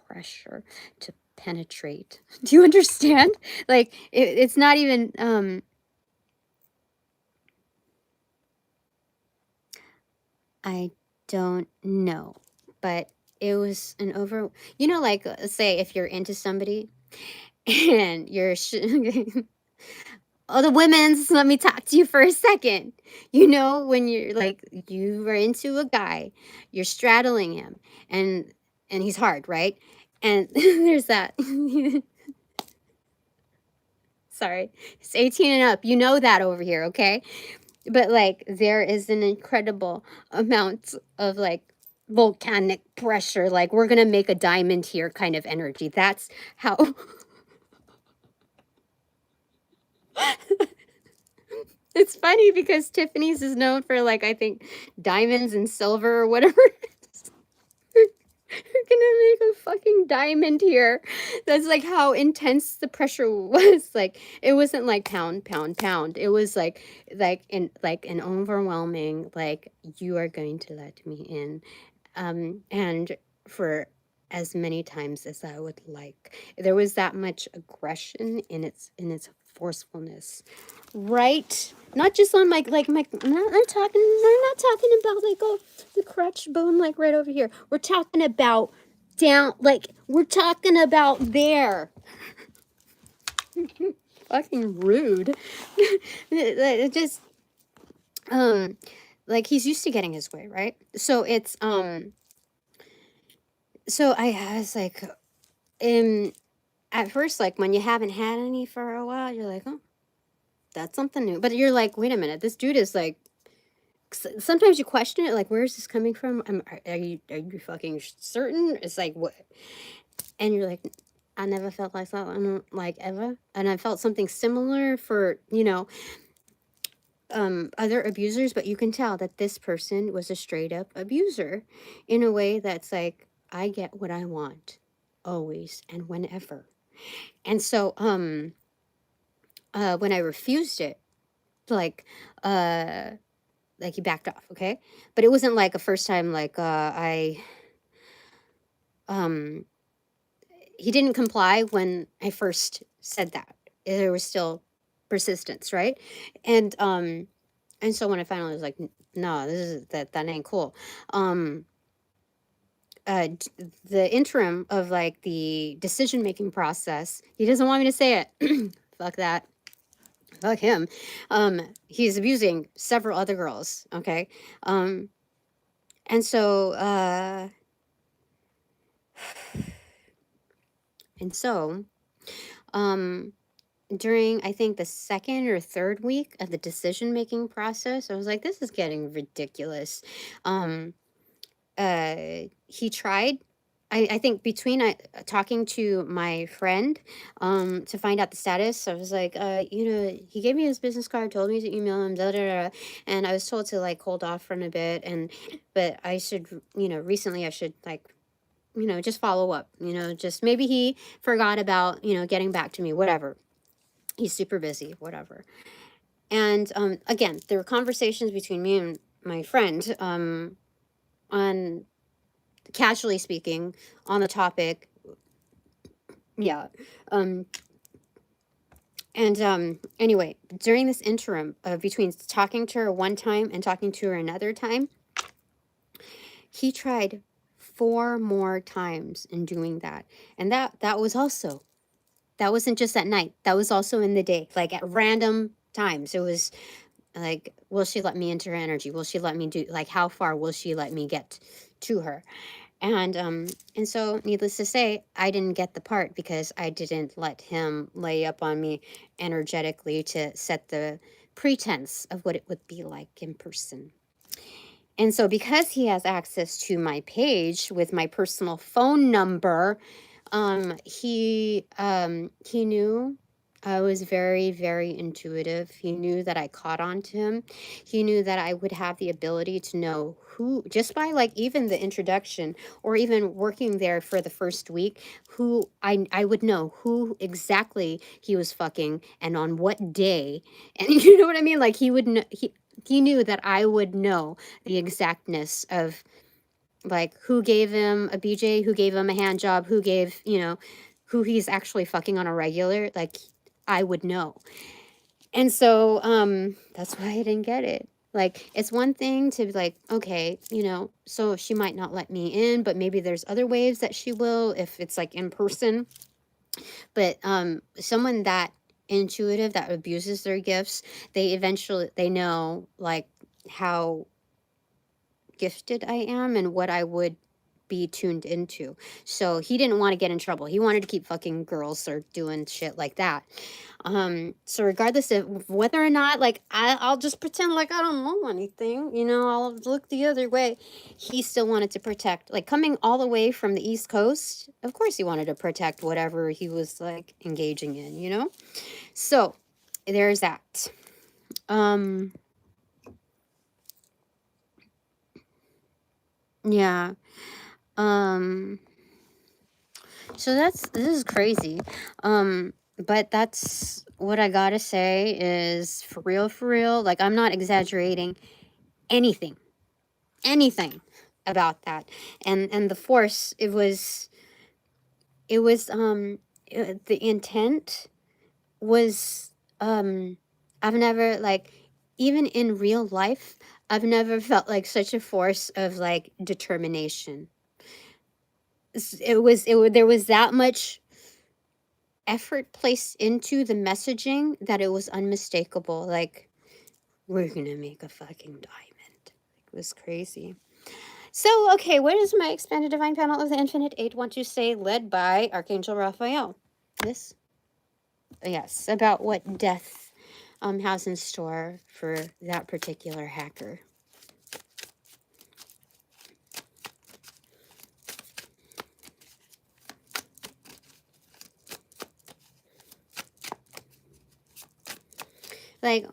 pressure to penetrate. Do you understand? Like it's not even I don't know, but it was an you know, like, say if you're into somebody and you're oh, the women's, let me talk to you for a second. You know, when you're like, you are into a guy, you're straddling him, and he's hard, right? And there's that. Sorry, it's 18 and up. You know that over here, okay? But like, there is an incredible amount of like volcanic pressure. Like, we're gonna make a diamond here kind of energy. That's how. It's funny because Tiffany's is known for like, I think, diamonds and silver or whatever. We're gonna make a fucking diamond here. That's like how intense the pressure was. Like, it wasn't like pound, pound, pound. It was like an overwhelming, like, you are going to let me in. And for as many times as I would like. There was that much aggression in its forcefulness. Right? Not just on my I'm not talking about like, oh, the crotch bone like right over here. We're talking about down, like, we're talking about there. Fucking rude. It just like, he's used to getting his way, right? So it's so I was like, at first, like, when you haven't had any for a while, you're like, oh, that's something new. But you're like, wait a minute, this dude is like, sometimes you question it, like, where is this coming from? Are you fucking certain? It's like, what? And you're like, I never felt like that, like, ever. And I felt something similar for, you know, other abusers, but you can tell that this person was a straight up abuser in a way that's like, I get what I want always and whenever. And so when I refused it, like he backed off, okay? But it wasn't like a first time, like he didn't comply when I first said that. There was still persistence, right? And so when I finally was like, no, this is that ain't cool. The interim of like the decision making process, he doesn't want me to say it. Fuck that. Fuck him. He's abusing several other girls, okay? And so during, I think, the second or third week of the decision making process, I was like, this is getting ridiculous. He tried, I think, between talking to my friend to find out the status. I was like, you know, he gave me his business card, told me to email him, da, da, da, and I was told to like hold off from a bit, but I should, you know, recently I should like, you know, just follow up, you know, just maybe he forgot about, you know, getting back to me, whatever. He's super busy, whatever. And again, there were conversations between me and my friend on, casually speaking, on the topic. Yeah. Anyway, during this interim between talking to her one time and talking to her another time, he tried 4 more times in doing that. And that was also, that wasn't just at night. That was also in the day, like at random times. It was like, will she let me into her energy? Will she let me do, like, how far will she let me get to her? And so, needless to say, I didn't get the part because I didn't let him lay up on me energetically to set the pretense of what it would be like in person. And so, because he has access to my page with my personal phone number, he knew I was very, very intuitive. He knew that I caught on to him. He knew that I would have the ability to know who, just by like even the introduction or even working there for the first week, who I would know who exactly he was fucking and on what day. And you know what I mean? Like, he would know, he knew that I would know the exactness of like who gave him a BJ, who gave him a hand job, who gave, you know, who he's actually fucking on a regular. Like, I would know. And so that's why I didn't get it. Like, it's one thing to be like, okay, you know, so she might not let me in, but maybe there's other ways that she will if it's like in person. But someone that intuitive that abuses their gifts, they know like how gifted I am and what I would be tuned into. So he didn't want to get in trouble. He wanted to keep fucking girls or doing shit like that. So regardless of whether or not, like, I'll just pretend like I don't know anything, you know, I'll look the other way. He still wanted to protect, like, coming all the way from the East Coast. Of course he wanted to protect whatever he was like engaging in, you know? So there's that. Yeah. So this is crazy. But that's what I gotta say is for real, like, I'm not exaggerating anything about that. And the force, the intent was, I've never, like, even in real life, I've never felt like such a force of like determination. There was that much effort placed into the messaging that it was unmistakable. Like, we're gonna make a fucking diamond. It was crazy. So, okay, what is my expanded divine panel of the infinite 812 say, led by Archangel Raphael? This? Yes, about what death has in store for that particular hacker. Like,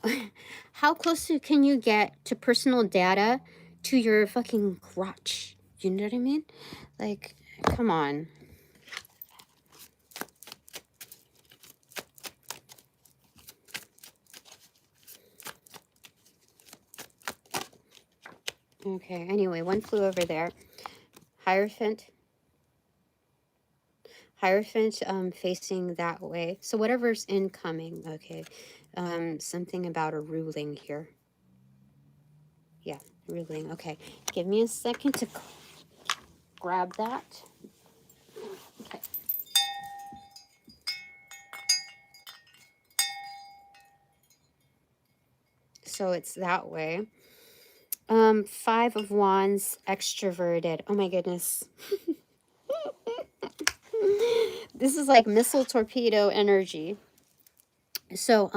how close can you get to personal data to your fucking crotch? You know what I mean? Like, come on. Okay, anyway, one flew over there. Hierophant, facing that way. So whatever's incoming, okay. Something about a ruling here. Yeah, ruling. Okay, give me a second to grab that. Okay. So it's that way. 5 of Wands, extroverted. Oh my goodness. This is like missile torpedo energy. So,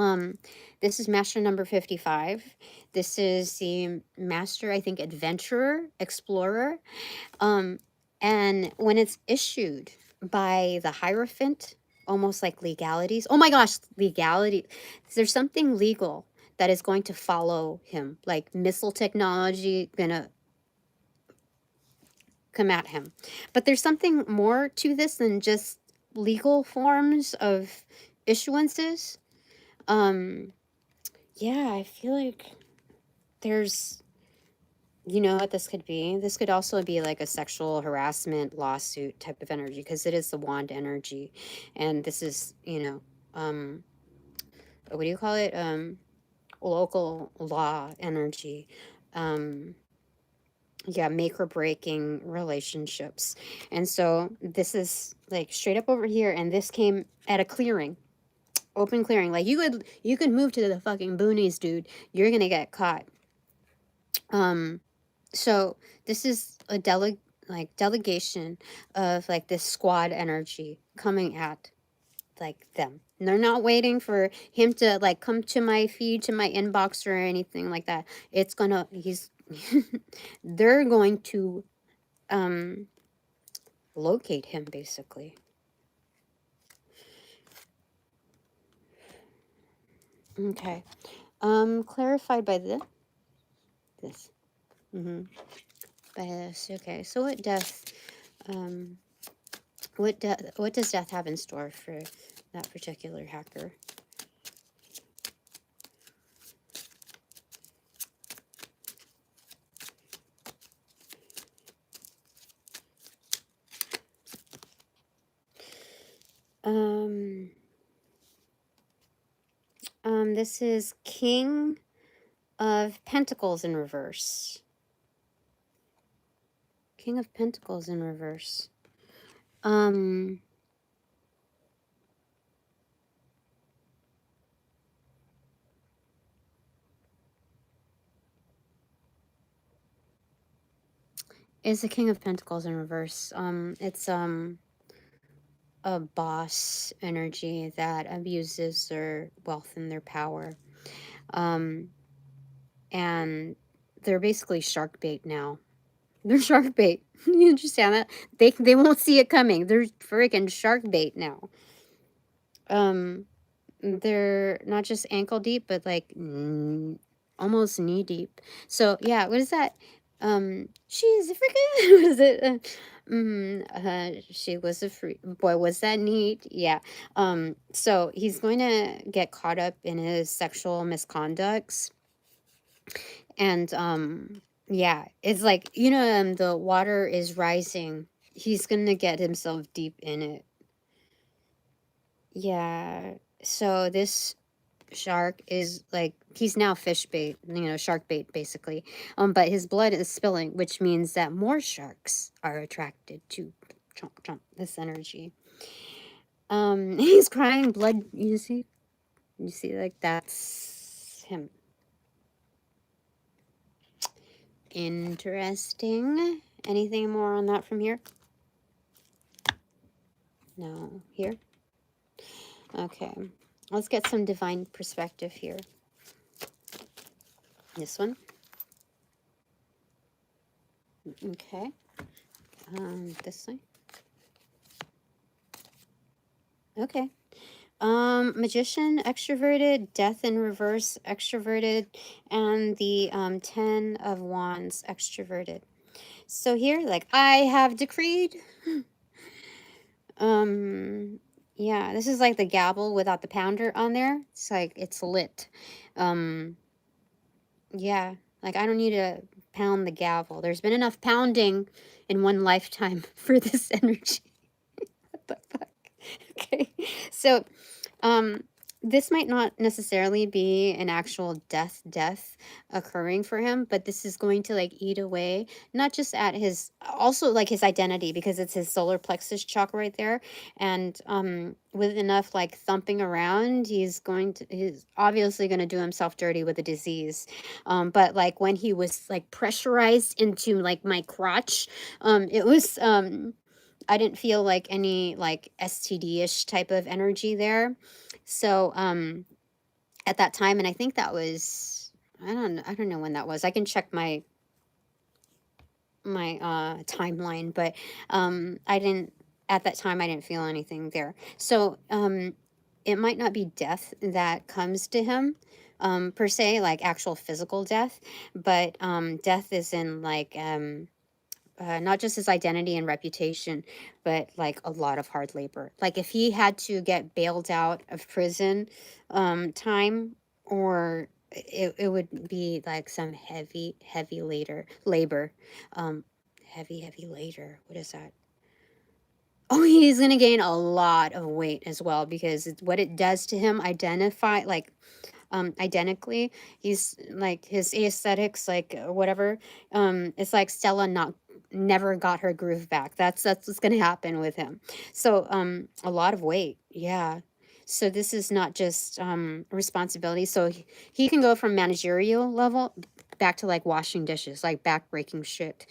this is master number 55. This is the master, I think, adventurer, explorer. And when it's issued by the Hierophant, almost like legalities. Oh my gosh, legality. There's something legal that is going to follow him, like missile technology gonna come at him. But there's something more to this than just legal forms of issuances. Yeah, I feel like there's, you know what this could be? This could also be like a sexual harassment lawsuit type of energy, because it is the wand energy. And this is, you know, what do you call it? Local law energy. Yeah, make or breaking relationships. And so this is like straight up over here, and this came at a clearing. Open clearing. Like, you could move to the fucking boonies, dude. You're gonna get caught. So this is a delegation of like this squad energy coming at like them. And they're not waiting for him to like come to my feed, to my inbox or anything like that. It's gonna they're going to locate him basically. Okay. Clarified by this. By this. Okay. So what death what does death have in store for that particular hacker? This is King of Pentacles in reverse. King of Pentacles in reverse. Is the King of Pentacles in reverse. It's a boss energy that abuses their wealth and their power. And they're basically shark bait now. They're shark bait. You understand that? They won't see it coming. They're freaking shark bait now. They're not just ankle deep, but like almost knee deep. So yeah, what is that? She's a freaking what is it? She was a freak. Boy, was that neat? Yeah. So he's going to get caught up in his sexual misconducts, and yeah, it's like, you know, the water is rising. He's gonna get himself deep in it. Yeah. So this shark is like, he's now fish bait, you know, shark bait basically. But his blood is spilling, which means that more sharks are attracted to this energy. He's crying blood. You see, like that's him. Interesting. Anything more on that from here? No. Here? Okay. Let's get some divine perspective here. This one. Okay. This one. Okay. Magician, extroverted, death in reverse, extroverted, and the 10 of wands, extroverted. So here, like, I have decreed. Yeah, this is like the gavel without the pounder on there. It's like, it's lit. Yeah, like, I don't need to pound the gavel. There's been enough pounding in one lifetime for this energy. What the fuck? Okay, so this might not necessarily be an actual death occurring for him, but this is going to like eat away not just at his, also like his identity, because it's his solar plexus chakra right there. And with enough like thumping around, he's obviously going to do himself dirty with a disease. But like when he was like pressurized into like my crotch, it was I didn't feel like any like STD-ish type of energy there. So at that time, and I think that was, I don't know when that was. I can check my timeline, but I didn't, at that time I didn't feel anything there. So it might not be death that comes to him per se, like actual physical death, but death is in like not just his identity and reputation, but like a lot of hard labor. Like if he had to get bailed out of prison time, or it would be like some heavy labor. Heavy labor. What is that? Oh, he's gonna gain a lot of weight as well, because what it does to him, identically, he's like, his aesthetics, like whatever, it's like Stella never got her groove back. That's what's gonna happen with him. So a lot of weight, yeah. So this is not just responsibility. So he can go from managerial level back to like washing dishes, like back breaking shit.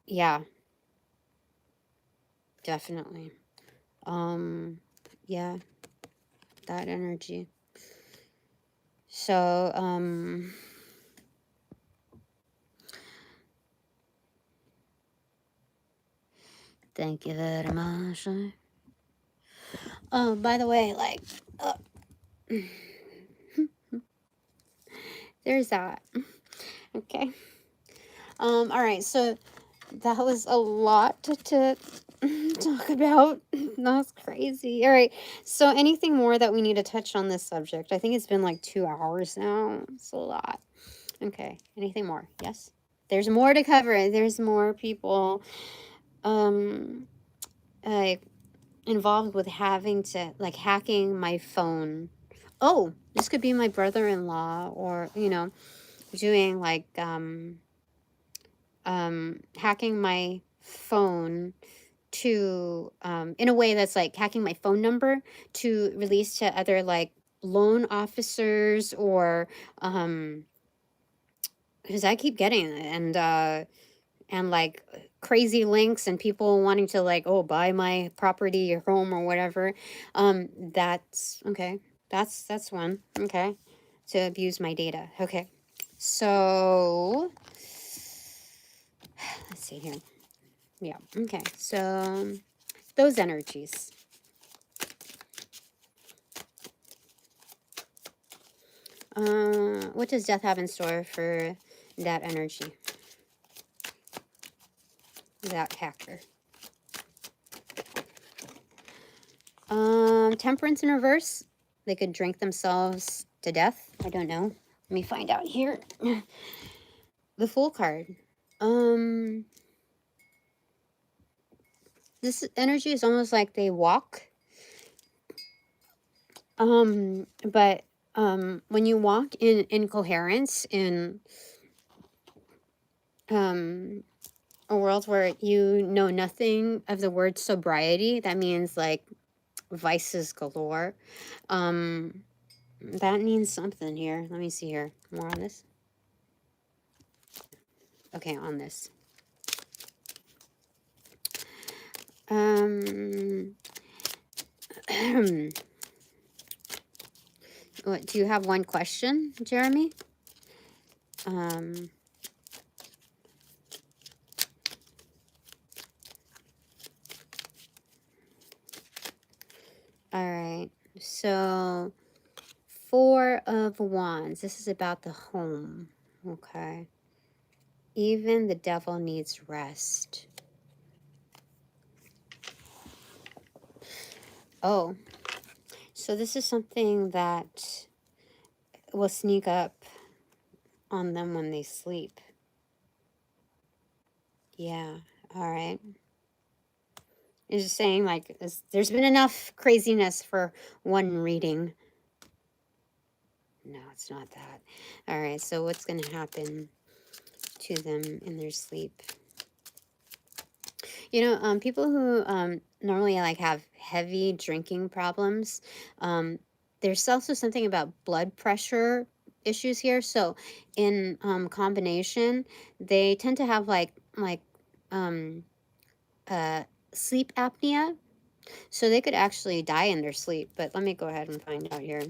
Yeah, definitely. Yeah, that energy. So thank you very much. Oh, by the way, like, there's that. Okay. All right. So that was a lot to talk about. That was crazy. All right. So anything more that we need to touch on this subject? I think it's been like 2 hours now. It's a lot. Okay. Anything more? Yes. There's more to cover. There's more people like involved with having to like hacking my phone. Oh, this could be my brother-in-law, or, you know, doing like, hacking my phone to, in a way that's like hacking my phone number to release to other like loan officers, or, because I keep getting it, and like crazy links and people wanting to like, oh, buy my property or home or whatever. That's okay. That's one. Okay. To abuse my data. Okay. So let's see here. Yeah. Okay. So those energies. What does death have in store for that energy? That hacker. Temperance in reverse. They could drink themselves to death. I don't know. Let me find out here. The Fool card. This energy is almost like they walk. But when you walk in incoherence, in a world where you know nothing of the word sobriety, that means like vices galore. That means something here. Let me see here. More on this. Okay, on this. What, do you have one question, Jeremy? All right. So 4 of Wands. This is about the home. Okay. Even the devil needs rest. Oh, so this is something that will sneak up on them when they sleep. Yeah. All right. It's just saying, like, there's been enough craziness for one reading. No, it's not that. All right. So what's going to happen to them in their sleep? You know, people who normally like have heavy drinking problems, there's also something about blood pressure issues here. So in combination, they tend to have like sleep apnea. So they could actually die in their sleep. But let me go ahead and find out here.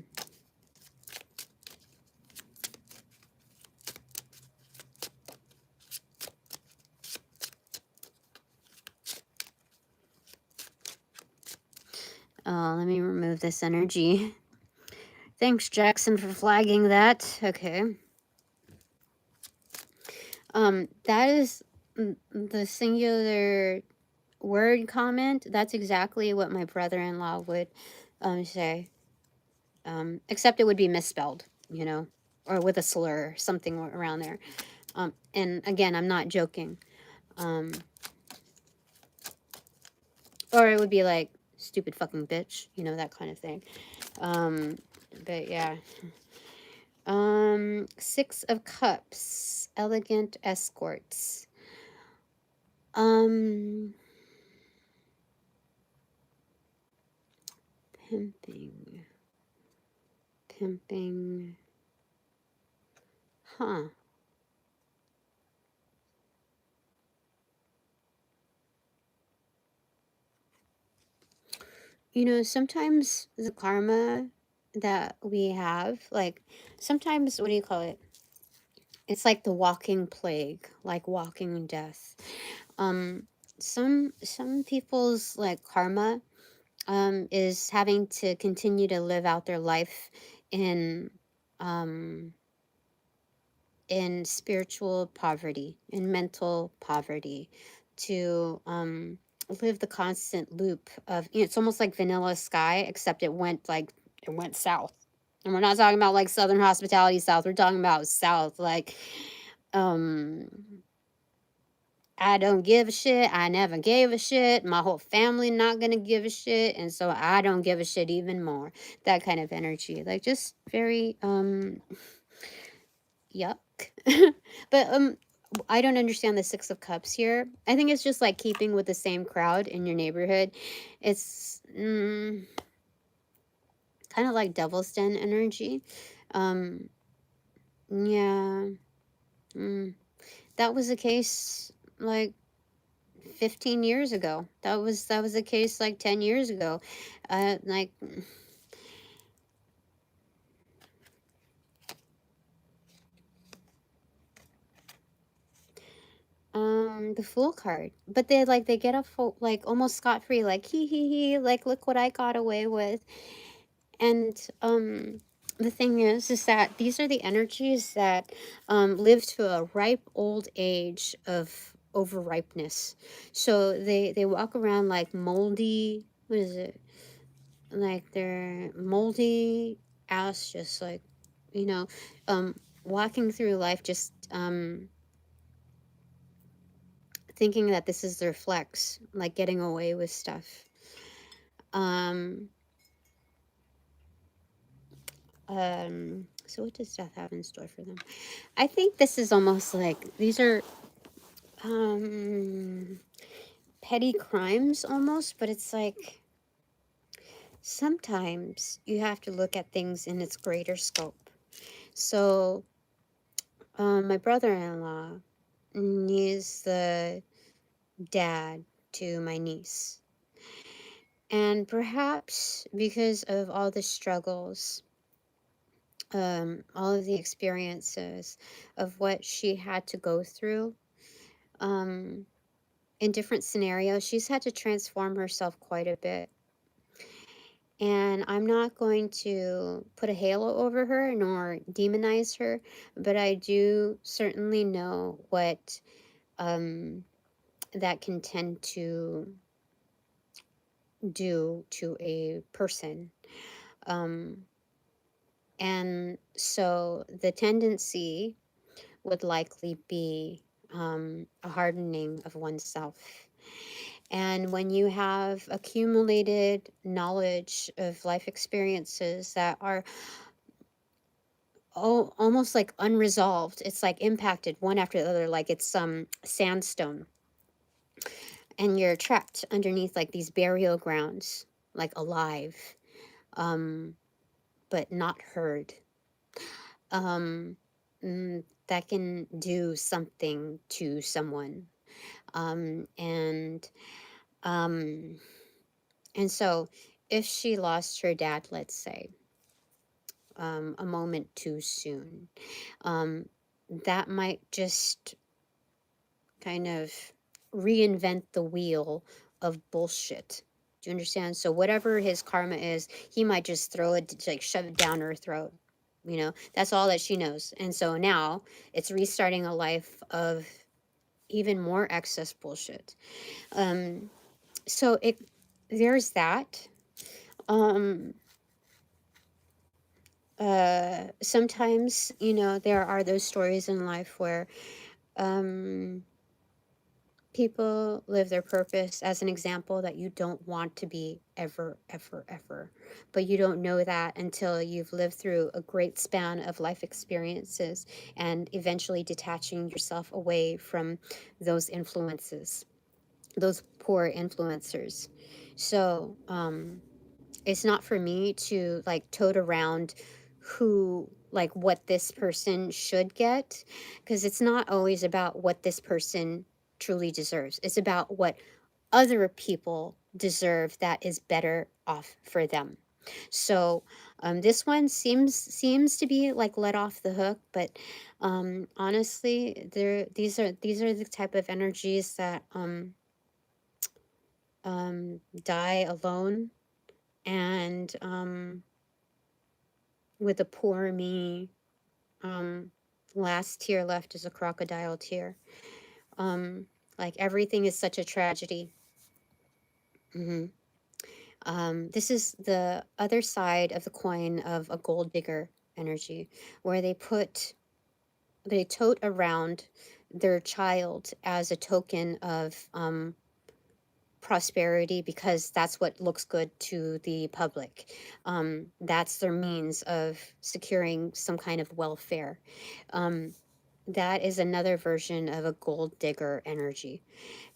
Let me remove this energy. Thanks, Jackson, for flagging that. Okay. That is the singular word comment. That's exactly what my brother-in-law would say. Except it would be misspelled, you know, or with a slur, something around there. And again, I'm not joking. Or it would be like, stupid fucking bitch, you know, that kind of thing. But yeah. 6 of Cups, elegant escorts. Pimping. Huh. You know, sometimes the karma that we have, like, sometimes, what do you call it? It's like the walking plague, like walking death. Some people's like karma is having to continue to live out their life in spiritual poverty, in mental poverty, to live the constant loop of, you know, it's almost like Vanilla Sky, except it went south. And we're not talking about like Southern Hospitality South. We're talking about South, like I don't give a shit. I never gave a shit. My whole family not gonna give a shit, and so I don't give a shit even more. That kind of energy, like just very yuck. But I don't understand the Six of Cups here. I think it's just like keeping with the same crowd in your neighborhood. It's kind of like Devil's Den energy. Yeah. That was the case like 15 years ago. That was the case like 10 years ago. Like the Fool card. But they get off like almost scot-free, like hee, like look what I got away with. And the thing is that these are the energies that live to a ripe old age of overripeness. So they walk around like moldy, what is it? Like they're moldy ass, just like, you know, walking through life just thinking that this is their flex, like getting away with stuff. So what does death have in store for them? I think this is almost like these are petty crimes almost, but it's like sometimes you have to look at things in its greater scope. So my brother-in-law is the dad to my niece. And perhaps because of all the struggles, all of the experiences of what she had to go through, in different scenarios, she's had to transform herself quite a bit. And I'm not going to put a halo over her nor demonize her, but I do certainly know what that can tend to do to a person. And so the tendency would likely be a hardening of oneself. And when you have accumulated knowledge of life experiences that are almost like unresolved, it's like impacted one after the other, like it's some sandstone, and you're trapped underneath like these burial grounds, like alive, but not heard. That can do something to someone. And so if she lost her dad, let's say, a moment too soon, that might just kind of reinvent the wheel of bullshit. Do you understand? So whatever his karma is, he might just throw it, like shove it down her throat. You know, that's all that she knows. And so now it's restarting a life of even more excess bullshit. So there's that. Sometimes, there are those stories in life where people live their purpose, as an example, that you don't want to be ever, ever, ever. But you don't know that until you've lived through a great span of life experiences and eventually detaching yourself away from those influences, those poor influencers. So it's not for me to like tote around what this person should get, because it's not always about what this person truly deserves. It's about what other people deserve that is better off for them. So this one seems to be like let off the hook, but honestly, these are the type of energies that die alone, and with a poor me, last tear left is a crocodile tear. Like everything is such a tragedy. This is the other side of the coin of a gold digger energy, where they tote around their child as a token of prosperity, because that's what looks good to the public. That's their means of securing some kind of welfare. That is another version of a gold digger energy,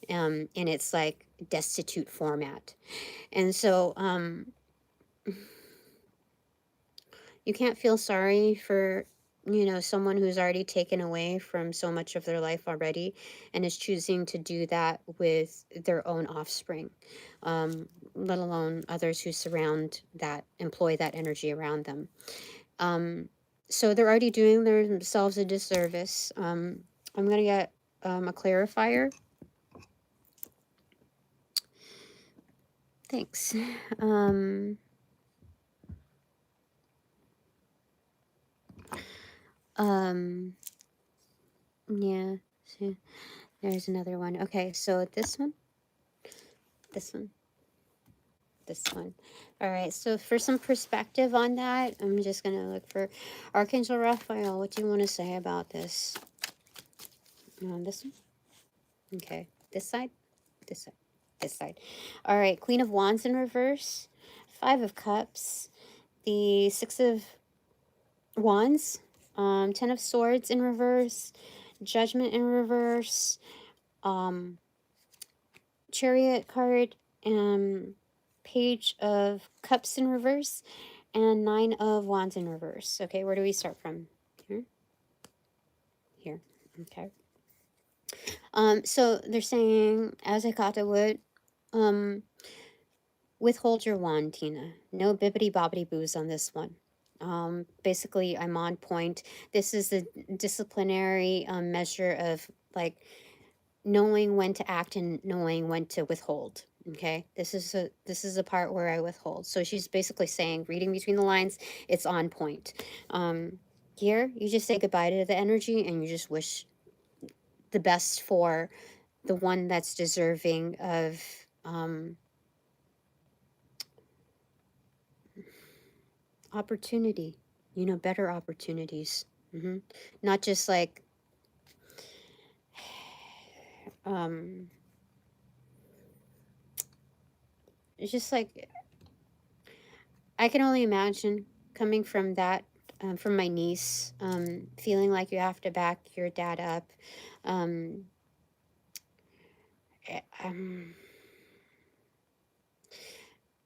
in its like destitute format. And so you can't feel sorry for, you know, someone who's already taken away from so much of their life already and is choosing to do that with their own offspring, let alone others who surround that, employ that energy around them. So they're already doing themselves a disservice. I'm going to get a clarifier. Thanks. Yeah, so there's another one. Okay, so this one, this one, this one. All right, so for some perspective on that, I'm just going to look for Archangel Raphael. What do you want to say about this? This one? Okay, this side, this side, this side. All right, Queen of Wands in reverse, Five of Cups, the Six of Wands, Ten of Swords in reverse, Judgment in reverse, Chariot card, Page of Cups in reverse, and Nine of Wands in reverse. Okay, where do we start from? Here? Here. Okay. So they're saying, as Hekata would, withhold your wand, Tina. No bibbity bobbity boos on this one. Basically, I'm on point. This is the disciplinary measure of like knowing when to act and knowing when to withhold. Okay, this is a part where I withhold. So she's basically saying, reading between the lines, it's on point. Here you just say goodbye to the energy and you just wish the best for the one that's deserving of opportunity, you know, better opportunities. Not just like it's just like, I can only imagine coming from that, from my niece, feeling like you have to back your dad up.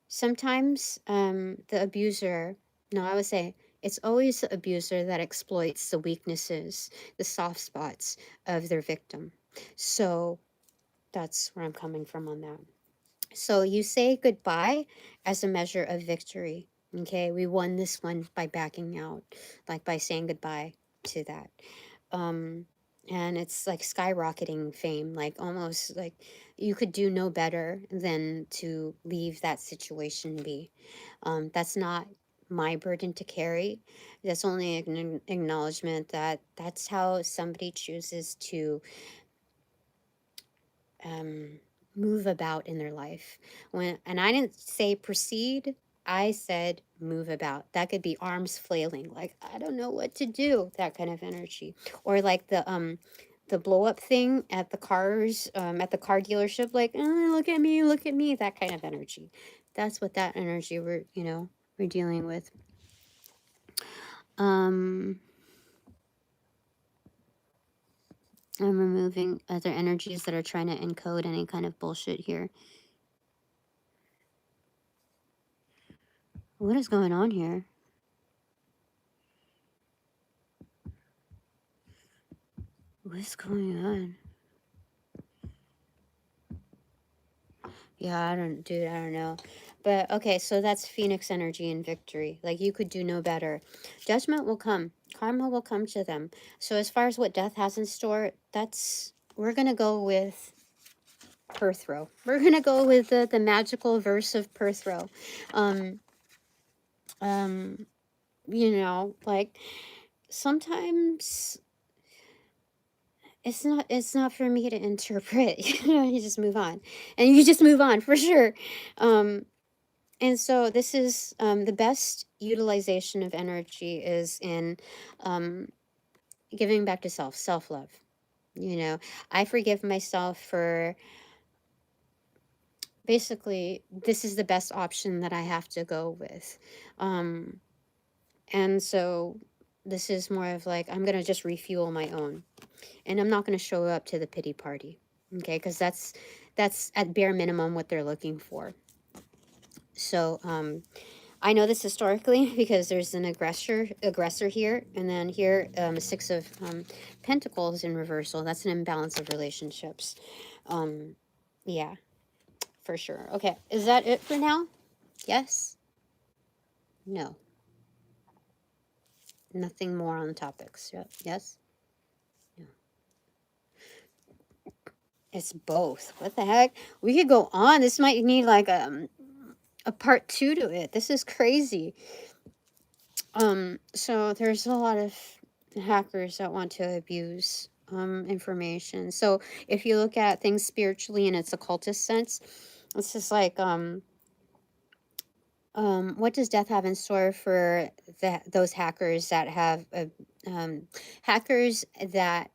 Sometimes the abuser, no, I would say it's always the abuser that exploits the weaknesses, the soft spots of their victim. So that's where I'm coming from on that. So you say goodbye as a measure of victory. Okay, we won this one by backing out, like by saying goodbye to that. And it's like skyrocketing fame, like almost like you could do no better than to leave that situation be. That's not my burden to carry. That's only an acknowledgement that that's how somebody chooses to move about in their life. And I didn't say proceed, I said move about. That could be arms flailing, like I don't know what to do, that kind of energy. Or like the blow up thing at the cars, at the car dealership, like look at me, that kind of energy. That's what that energy we're dealing with. I'm removing other energies that are trying to encode any kind of bullshit here. What is going on here? What's going on? Yeah, I don't know. But okay, so that's Phoenix energy and victory. Like you could do no better. Judgment will come. Karma will come to them. So as far as what death has in store, we're gonna go with Perthro. We're gonna go with the magical verse of Perthro. Like sometimes it's not for me to interpret. You just move on. And you just move on for sure. And so this is the best utilization of energy is in giving back to self-love. You know, I forgive myself for basically this is the best option that I have to go with. And so this is more of like, I'm going to just refuel my own, and I'm not going to show up to the pity party. Okay. Cause that's at bare minimum what they're looking for. So, I know this historically because there's an aggressor here, and then here a six of pentacles in reversal. That's an imbalance of relationships. Yeah, for sure. Okay, is that it for now? Yes? No. Nothing more on the topics. Yep. Yes? No. It's both. What the heck? We could go on. This might need like a part 2 to it. This is crazy. So there's a lot of hackers that want to abuse information. So if you look at things spiritually in its occultist sense, it's just like what does death have in store for those hackers that have hackers that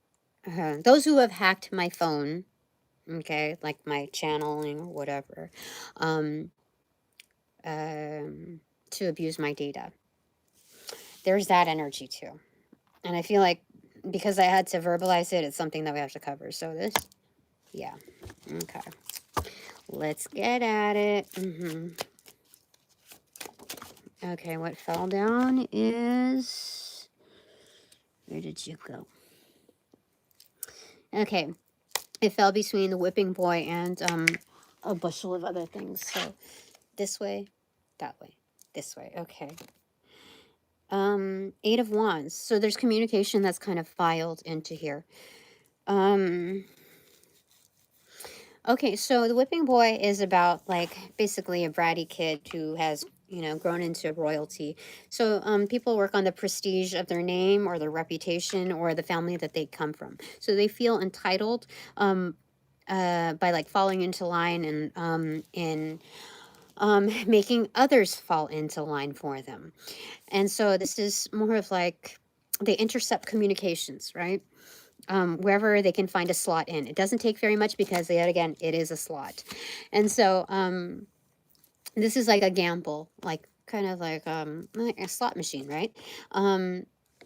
those who have hacked my phone, okay, like my channeling or whatever, to abuse my data. There's that energy too. And I feel like because I had to verbalize it, it's something that we have to cover. So this, yeah. Okay. Let's get at it. Okay, what fell down is... Where did you go? Okay. It fell between the whipping boy and a bushel of other things. So this way, that way, this way. Okay. 8 of Wands. So there's communication that's kind of filed into here. Okay, so the whipping boy is about like basically a bratty kid who has, you know, grown into royalty. So people work on the prestige of their name or their reputation or the family that they come from. So they feel entitled by like falling into line and making others fall into line for them. And so this is more of like they intercept communications, right? Wherever they can find a slot in. It doesn't take very much because, yet again, it is a slot. And so this is like a gamble, like kind of like a slot machine, right?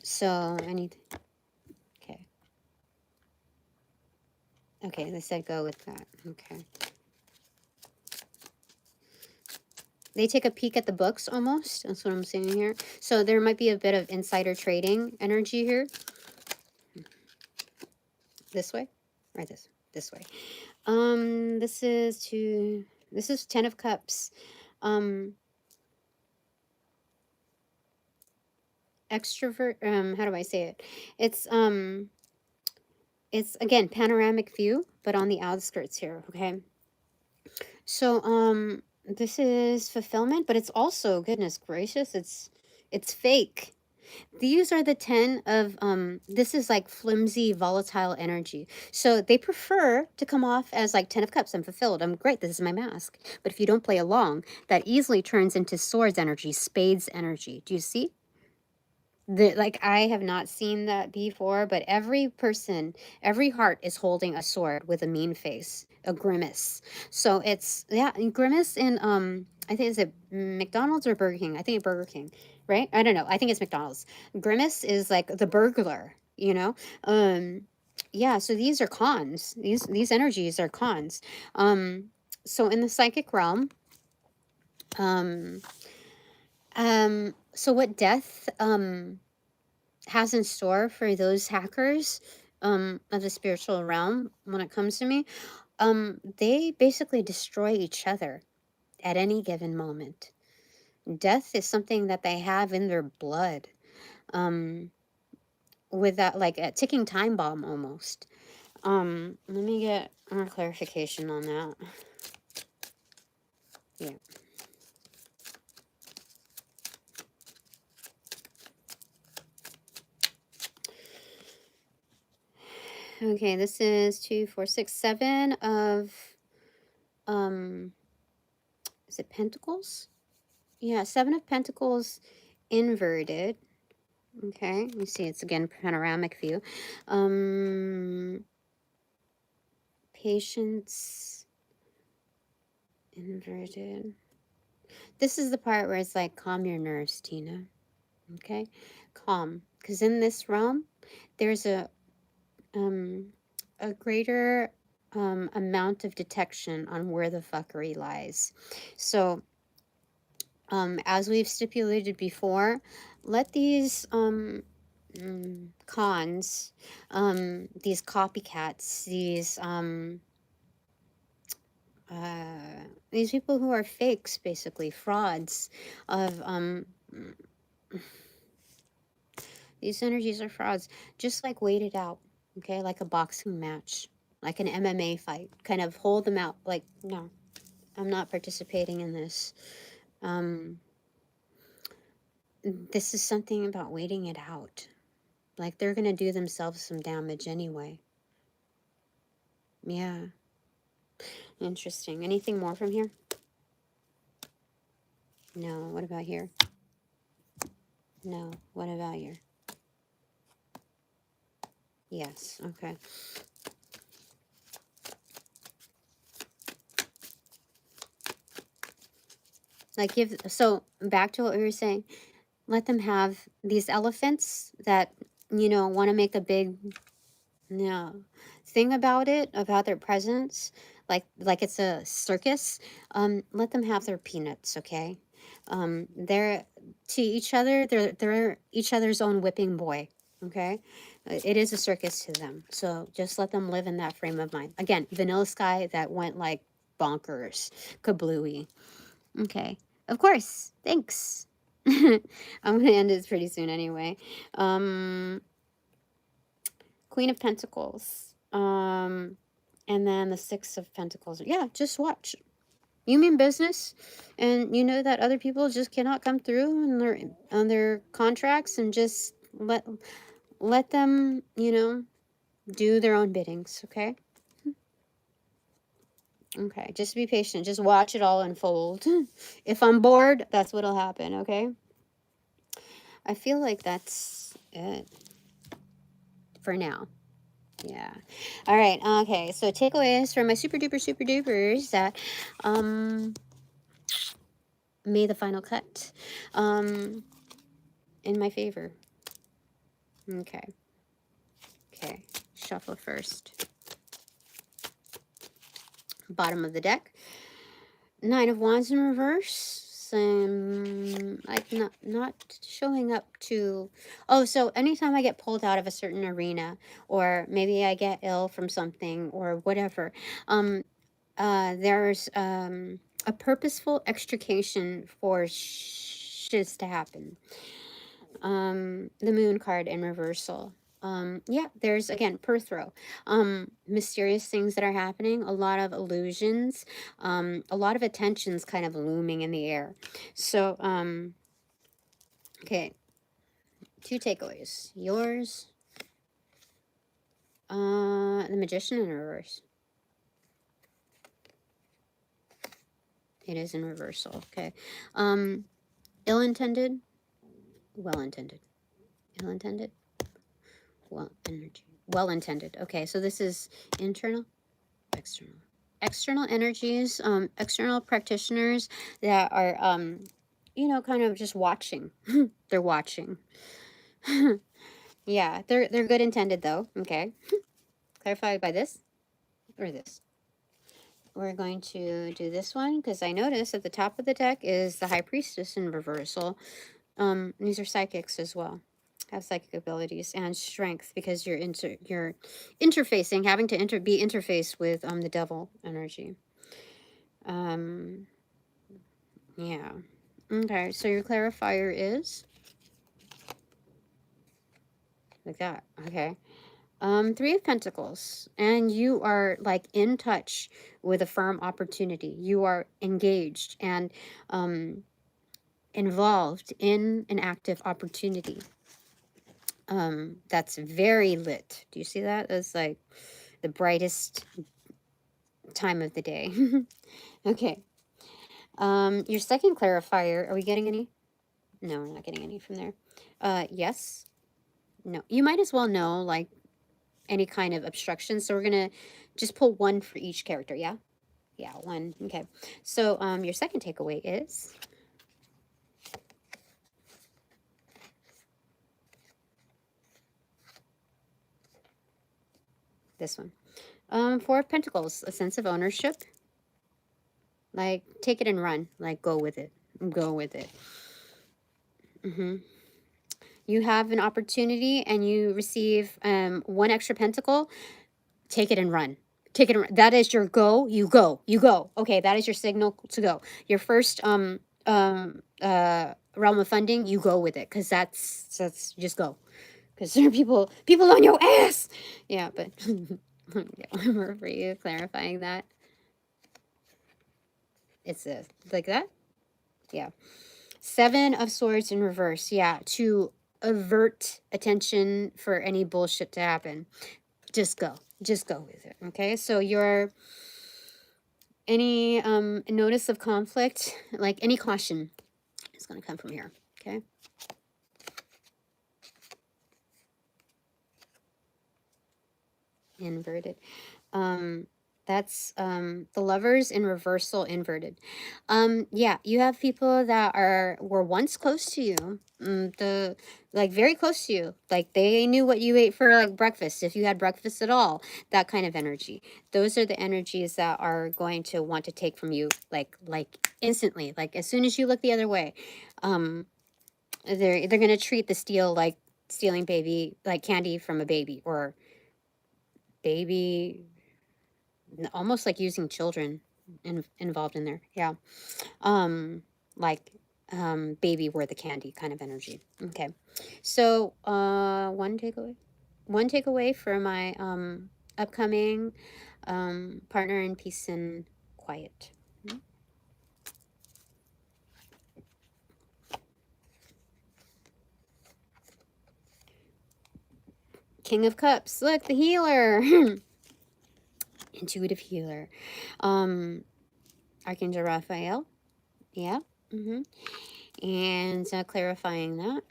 So I need, okay. Okay, they said go with that. Okay. They take a peek at the books almost. That's what I'm saying here. So there might be a bit of insider trading energy here. This way or this way. This is 10 of Cups. Extrovert, how do I say it? It's again panoramic view, but on the outskirts here, okay? So this is fulfillment, but it's also, goodness gracious, it's fake. These are the 10 of this is like flimsy, volatile energy. So they prefer to come off as like 10 of Cups. I'm fulfilled. I'm great. This is my mask. But if you don't play along, that easily turns into swords energy, spades energy. Do you see? Like I have not seen that before, but every person, every heart is holding a sword with a mean face, a grimace. So it's, yeah, grimace in I think, is it McDonald's or Burger King? I think it's Burger King, right? I don't know. I think it's McDonald's. Grimace is like the burglar, you know. Yeah, so these are cons. These energies are cons. So in the psychic realm, so what death has in store for those hackers of the spiritual realm when it comes to me, they basically destroy each other at any given moment. Death is something that they have in their blood, with that like a ticking time bomb almost. Let me get more clarification on that. Yeah. Okay, this is 2, 4, 6, 7 of is it Pentacles? Yeah, 7 of Pentacles inverted. Okay, you see it's again panoramic view. Patience, inverted. This is the part where it's like, calm your nerves, Tina. Okay? Calm. Because in this realm, there's a greater amount of detection on where the fuckery lies. So, as we've stipulated before, let these cons, these copycats, these people who are fakes, basically frauds of these energies are frauds, just like wait it out, okay, like a boxing match, like an MMA fight, kind of hold them out, like, no, I'm not participating in this. This is something about waiting it out, like they're gonna do themselves some damage anyway. Yeah, interesting. Anything more from here? No. What about here? No. What about here? Yes. Okay. Like, so back to what we were saying, let them have these elephants that, want to make a big, thing about it, about their presence, like it's a circus. Let them have their peanuts, okay? They're to each other, they're each other's own whipping boy, okay? It is a circus to them, so just let them live in that frame of mind. Again, Vanilla Sky that went like bonkers, kablooey. Okay, of course, thanks. I'm gonna end this pretty soon anyway. Queen of Pentacles, and then the Six of Pentacles. Yeah, just watch. You mean business, and you know that other people just cannot come through on their contracts, and just let them, do their own biddings. Okay. Okay, just be patient. Just watch it all unfold. If I'm bored, that's what'll happen. Okay. I feel like that's it for now. Yeah. All right. Okay. So takeaways from my super dupers that made the final cut in my favor. Okay. Okay. Shuffle first. Bottom of the deck. Nine of Wands in reverse. Like not showing up to. Oh, so anytime I get pulled out of a certain arena, or maybe I get ill from something or whatever, there's a purposeful extrication for shiz to happen. The Moon card in reversal. Yeah, there's again Perthro. Mysterious things that are happening, a lot of illusions, a lot of attentions kind of looming in the air. So, okay, 2 takeaways. Yours, the Magician in reverse. It is in reversal. Okay. Ill-intended, well-intended. Ill-intended, well-intended. Okay, so this is internal, external. External energies, external practitioners that are, kind of just watching. They're watching. Yeah, they're good intended though. Okay. Clarified by this or this. We're going to do this one because I noticed at the top of the deck is the High Priestess in reversal. These are psychics as well. Have psychic abilities and strength because you're interfacing, having to be interfaced with the devil energy. Yeah. Okay, so your clarifier is like that. Okay. 3 of Pentacles, and you are like in touch with a firm opportunity. You are engaged and involved in an active opportunity. That's very lit. Do you see that? It's like the brightest time of the day. Okay. Your second clarifier, are we getting any? No, we're not getting any from there. Yes. No. You might as well know, like, any kind of obstruction. So we're going to just pull one for each character. Yeah. Yeah. One. Okay. So your second takeaway is this one. Four of Pentacles, a sense of ownership. Like, take it and run. Like, go with it. Go with it. You have an opportunity and you receive one extra pentacle. Take it and run. Take it and run. That is your go. You go. You go. Okay, that is your signal to go. Your first realm of funding, you go with it, because that's just go. Because there are people on your ass. Yeah, but yeah, one more for you, clarifying that. It's this, like that. Yeah. Seven of Swords in reverse. Yeah, to avert attention for any bullshit to happen. Just go. Just go with it. Okay, so your any notice of conflict, like any caution, is going to come from here. Okay. Inverted. That's the Lovers in reversal, inverted. Yeah, you have people that were once close to you, like very close to you, like they knew what you ate for like breakfast, if you had breakfast at all, that kind of energy. Those are the energies that are going to want to take from you, like instantly, like as soon as you look the other way. They're going to treat the steal like stealing baby, like candy from a baby, or baby, almost like using children involved in there. Yeah. Like baby were the candy kind of energy. Okay. So one takeaway for my upcoming partner in peace and quiet. King of Cups. Look, the healer. Intuitive healer. Archangel Raphael. Yeah. And clarifying that.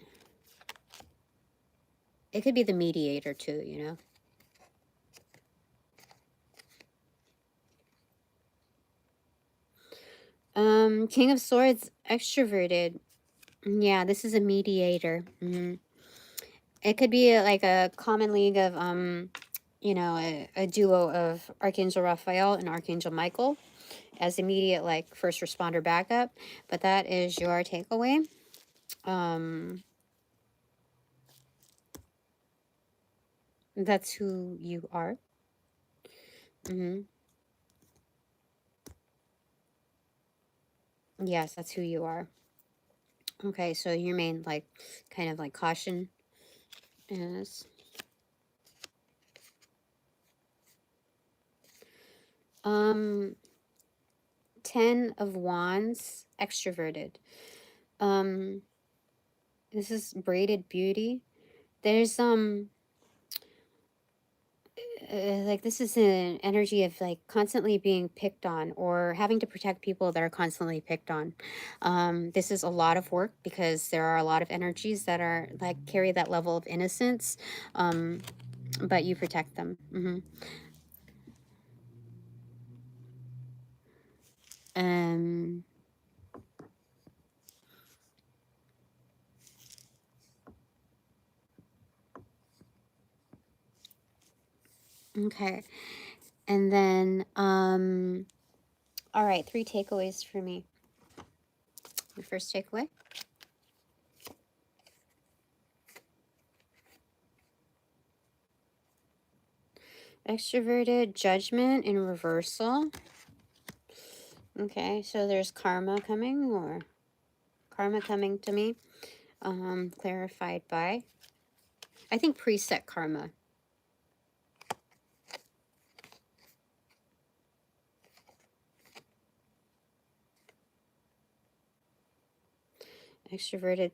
It could be the mediator too, you know. King of Swords, extroverted. Yeah, this is a mediator. It could be like a common league of, you know, a duo of Archangel Raphael and Archangel Michael as immediate, like, first responder backup. But that is your takeaway. That's who you are. Yes, that's who you are. Okay, so your main, like, kind of like caution is 10 of Wands, extroverted. This is braided beauty. There's like, this is an energy of like constantly being picked on, or having to protect people that are constantly picked on. This is a lot of work, because there are a lot of energies that are like carry that level of innocence, but you protect them. Okay, and then all right, 3 takeaways for me. Your first takeaway. Extroverted, judgment in reversal. Okay, so there's karma coming, or karma coming to me. Clarified by, I think, preset karma. Extroverted.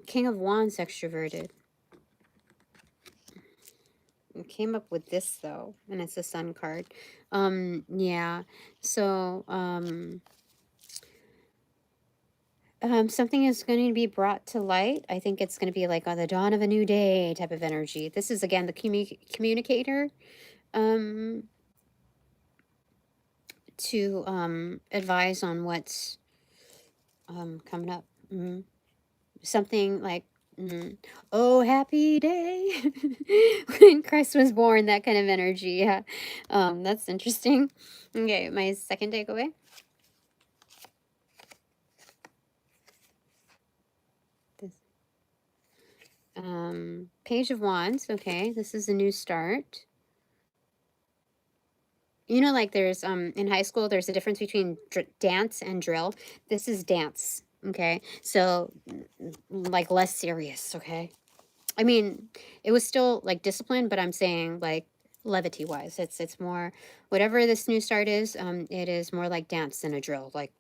King of Wands, extroverted. I came up with this though, and it's a Sun card. Yeah. So Something is going to be brought to light. I think it's going to be like on the dawn of a new day type of energy. This is, again, the communicator, to advise on what's coming up. Something like, oh, happy day when Christ was born, that kind of energy. Yeah. That's interesting. Okay, my second takeaway. This Page of Wands. Okay, this is a new start. You know, like there's in high school there's a difference between dance and drill. This is dance. Okay, so like less serious. Okay, I mean, it was still like discipline, but I'm saying like levity wise, it's more, whatever this new start is, it is more like dance than a drill, like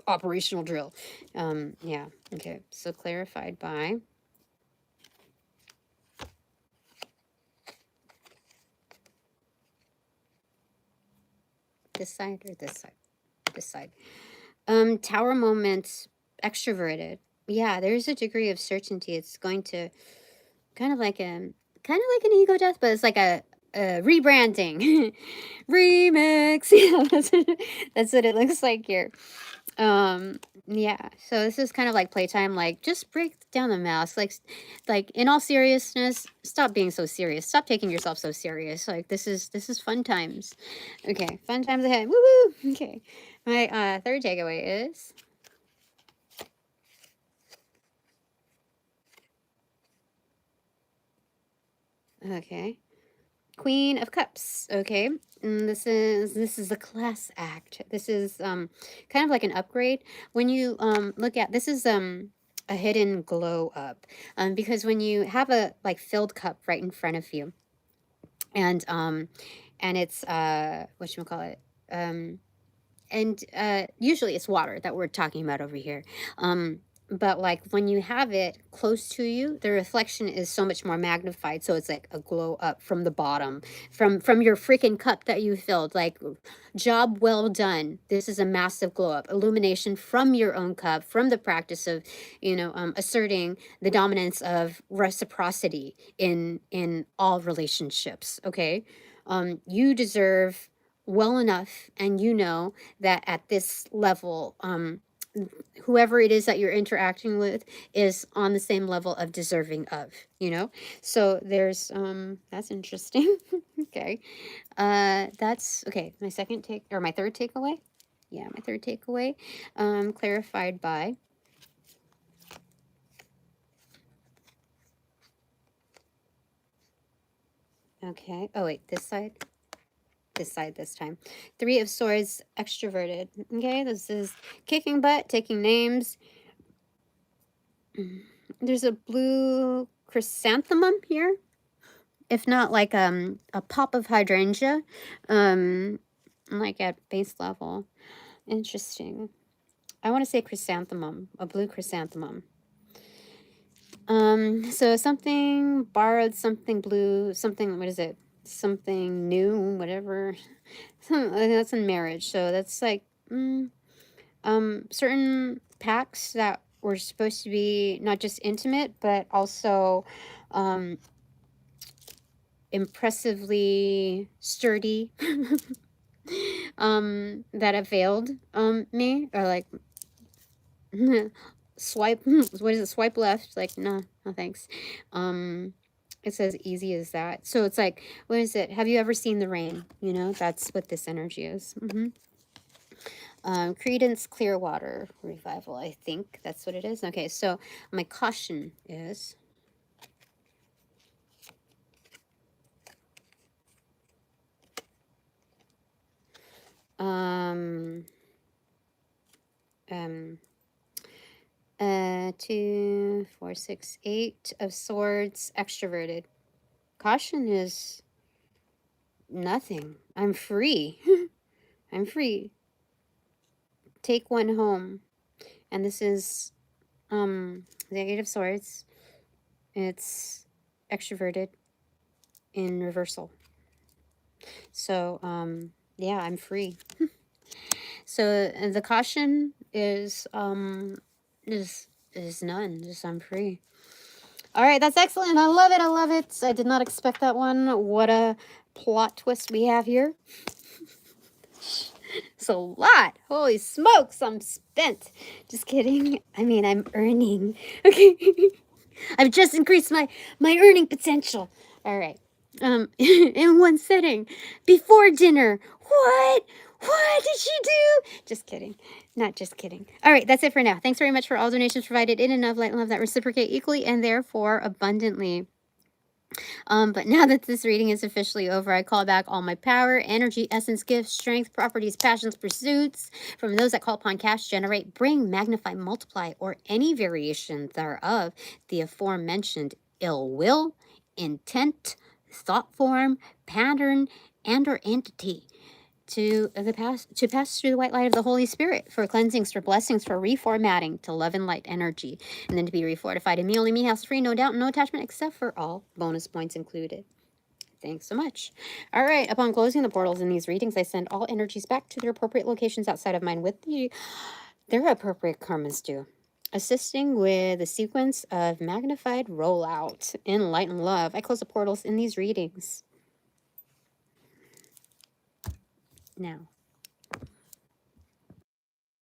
operational drill. Yeah. Okay, so clarified by this side or this side? This side. Tower moments, extroverted. Yeah, there's a degree of certainty. It's going to kind of like an ego death, but it's like a rebranding. Remix. Yeah, that's what it looks like here. Yeah, so this is kind of like playtime, like just break down the mask, like in all seriousness, stop being so serious, stop taking yourself so serious, like this is fun times. Okay, fun times ahead. Woo woo. Okay, my third takeaway is, okay, Queen of Cups. Okay, and this is a class act. This is kind of like an upgrade. When you look at this, is a hidden glow up, because when you have a like filled cup right in front of you, and it's whatchamacallit, and usually it's water that we're talking about over here, but like when you have it close to you, the reflection is so much more magnified, so it's like a glow up from the bottom, from your freaking cup that you filled, like job well done. This is a massive glow up, illumination from your own cup, from the practice of, asserting the dominance of reciprocity in all relationships. Okay, you deserve well enough, and you know that at this level, whoever it is that you're interacting with is on the same level of deserving of, so there's that's interesting. Okay, that's okay. My third takeaway. Yeah, my third takeaway, clarified by, okay, oh wait, this side this time. Three of Swords, extroverted. Okay, this is kicking butt, taking names. There's a blue chrysanthemum here, if not like a pop of hydrangea, like at base level. Interesting. I want to say chrysanthemum, a blue chrysanthemum. So something borrowed, something blue, something, what is it? Something new, whatever. That's in marriage, so that's like certain pacts that were supposed to be not just intimate, but also impressively sturdy, that have failed me, or like swipe, what is it, swipe left, like no thanks. It says easy as that, so it's like, what is it, have you ever seen the rain? That's what this energy is. Credence Clearwater Revival, I think that's what it is. Okay, so my caution is, um 2, 4, 6, 8 of Swords, extroverted. Caution is nothing. I'm free. I'm free. Take one home. And this is the 8 of Swords. It's extroverted in reversal. So yeah, I'm free. So the caution is There's none. Just I'm free. All right, that's excellent. I love it. I love it. I did not expect that one. What a plot twist we have here. It's a lot. Holy smokes, I'm spent. Just kidding. I mean, I'm earning. Okay. I've just increased my earning potential. All right. In one sitting, before dinner. What? What did she do? Just kidding. Not just kidding. All right, that's it for now. Thanks very much for all donations provided in and of light and love that reciprocate equally and therefore abundantly. But now that this reading is officially over, I call back all my power, energy, essence, gifts, strength, properties, passions, pursuits from those that call upon cash, generate, bring, magnify, multiply, or any variation thereof the aforementioned ill will, intent, thought form, pattern, and or entity to pass through the white light of the Holy Spirit for cleansings, for blessings, for reformatting to love and light energy, and then to be refortified in me, only me, house free, no doubt, no attachment, except for all bonus points included. Thanks so much. All right, upon closing the portals in these readings, I send all energies back to their appropriate locations outside of mine with their appropriate karmas due, assisting with a sequence of magnified rollout in light and love. I close the portals in these readings now.